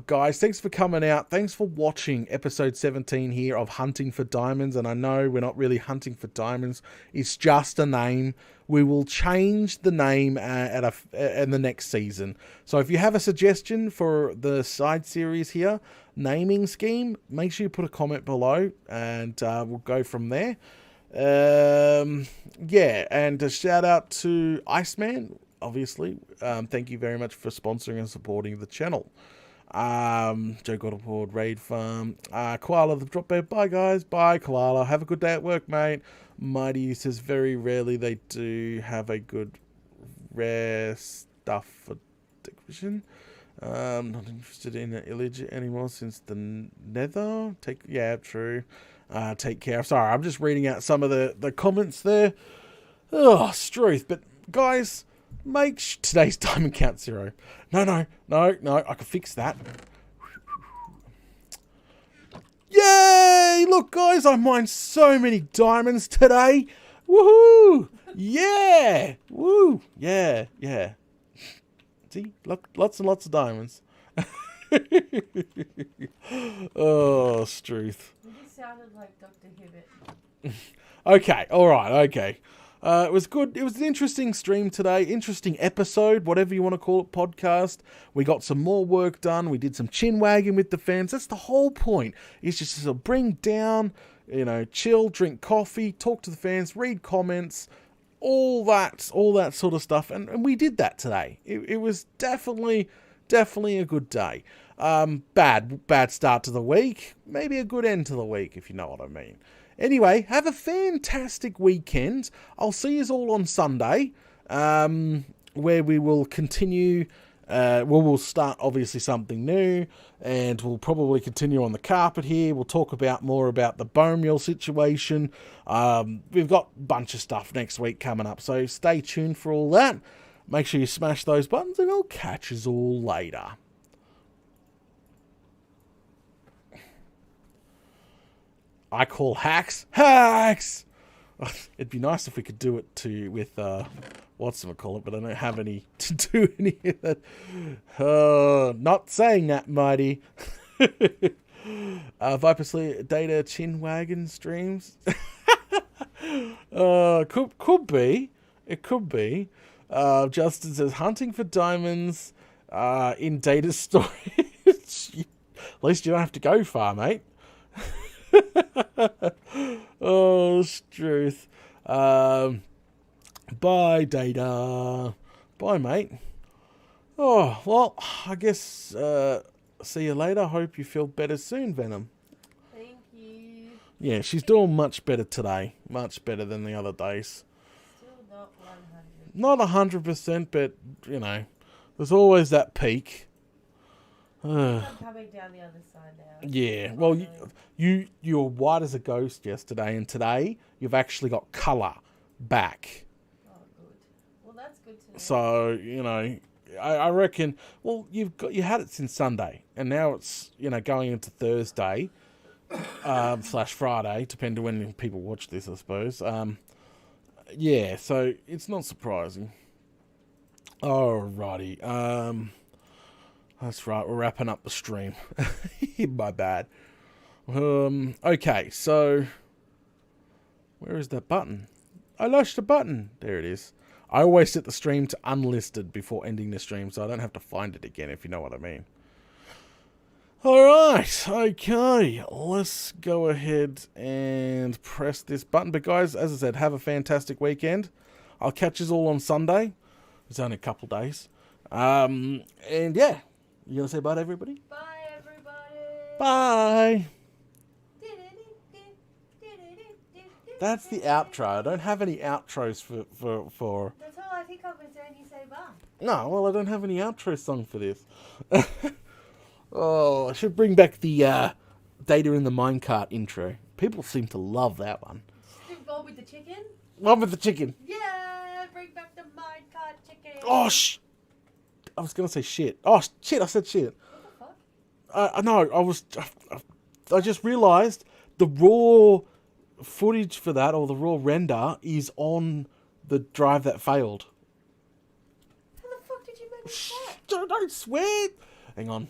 Guys, thanks for coming out. Thanks for watching episode 17 here of Hunting for Diamonds. And I know we're not really hunting for diamonds. It's just a name. We will change the name in the next season. So if you have a suggestion for the side series here, naming scheme, make sure you put a comment below, and we'll go from there. Yeah, and a shout out to Iceman, obviously. Thank you very much for sponsoring and supporting the channel. Joe Godapord, Raid Farm, Koala the Drop Bear. Bye guys, bye Koala. Have a good day at work, mate. Mighty says very rarely they do have a good rare stuff for division. Not interested in Illich anymore since the Nether. Yeah, true. Take care. Sorry, I'm just reading out some of the comments there. Oh, Struth. But guys, make today's diamond count 0. No, I can fix that. Yay! Look, guys, I mined so many diamonds today. Woohoo! Yeah! Woo! Yeah. See? Lots and lots of diamonds. Oh, Struth. You just sounded like Dr. Hibbert. Okay, alright, okay. It was good. It was an interesting stream today. Interesting episode, whatever you want to call it, podcast. We got some more work done. We did some chin wagging with the fans. That's the whole point. Is just to sort of bring down, chill, drink coffee, talk to the fans, read comments, all that sort of stuff. And we did that today. It was definitely a good day. Bad start to the week. Maybe a good end to the week, if you know what I mean. Anyway, have a fantastic weekend. I'll see you all on Sunday, where we will continue. We'll start, obviously, something new, and we'll probably continue on the carpet here. We'll talk more about the bone meal situation. We've got a bunch of stuff next week coming up, so stay tuned for all that. Make sure you smash those buttons, and I'll catch us all later. I call hacks. It'd be nice if we could do it with whatchamacallit, but I don't have any to do any of that. Not saying that, mighty. Viper Sleep Data Chin Wagon streams. Could be. It could be. Justin says hunting for diamonds in data storage. At least you don't have to go far, mate. Oh, Struth. Bye, Data. Bye, mate. Oh, well, I guess see you later. Hope you feel better soon, Venom. Thank you. Yeah, she's doing much better today. Much better than the other days. Still not 100. Not 100%, but, there's always that peak. I'm coming down the other side now. Yeah, well, you were white as a ghost yesterday, and today you've actually got colour back. Oh, good. Well, that's good to know. So, I reckon, well, you had it since Sunday, and now it's, going into Thursday, / Friday, depending when people watch this, I suppose. Yeah, so it's not surprising. Alrighty, that's right, we're wrapping up the stream. My bad. Okay, so where is that button? I lost the button. There it is. I always set the stream to unlisted before ending the stream, so I don't have to find it again, if you know what I mean. Alright, okay, let's go ahead and press this button. But guys, as I said, have a fantastic weekend. I'll catch you all on Sunday. It's only a couple days. And yeah. You gonna say bye to everybody? Bye, everybody. Bye. That's the outro. I don't have any outros for. That's all I think of is when you say bye. No, well, I don't have any outro song for this. Oh, I should bring back the Data in the Minecart intro. People seem to love that one. One with the chicken? One with the chicken. Yeah, bring back the minecart chicken. Oh, I was going to say shit. Oh, shit, I said shit. What the fuck? No, I just realised the raw footage for that, or the raw render, is on the drive that failed. How the fuck did you manage that? Don't swear. Hang on.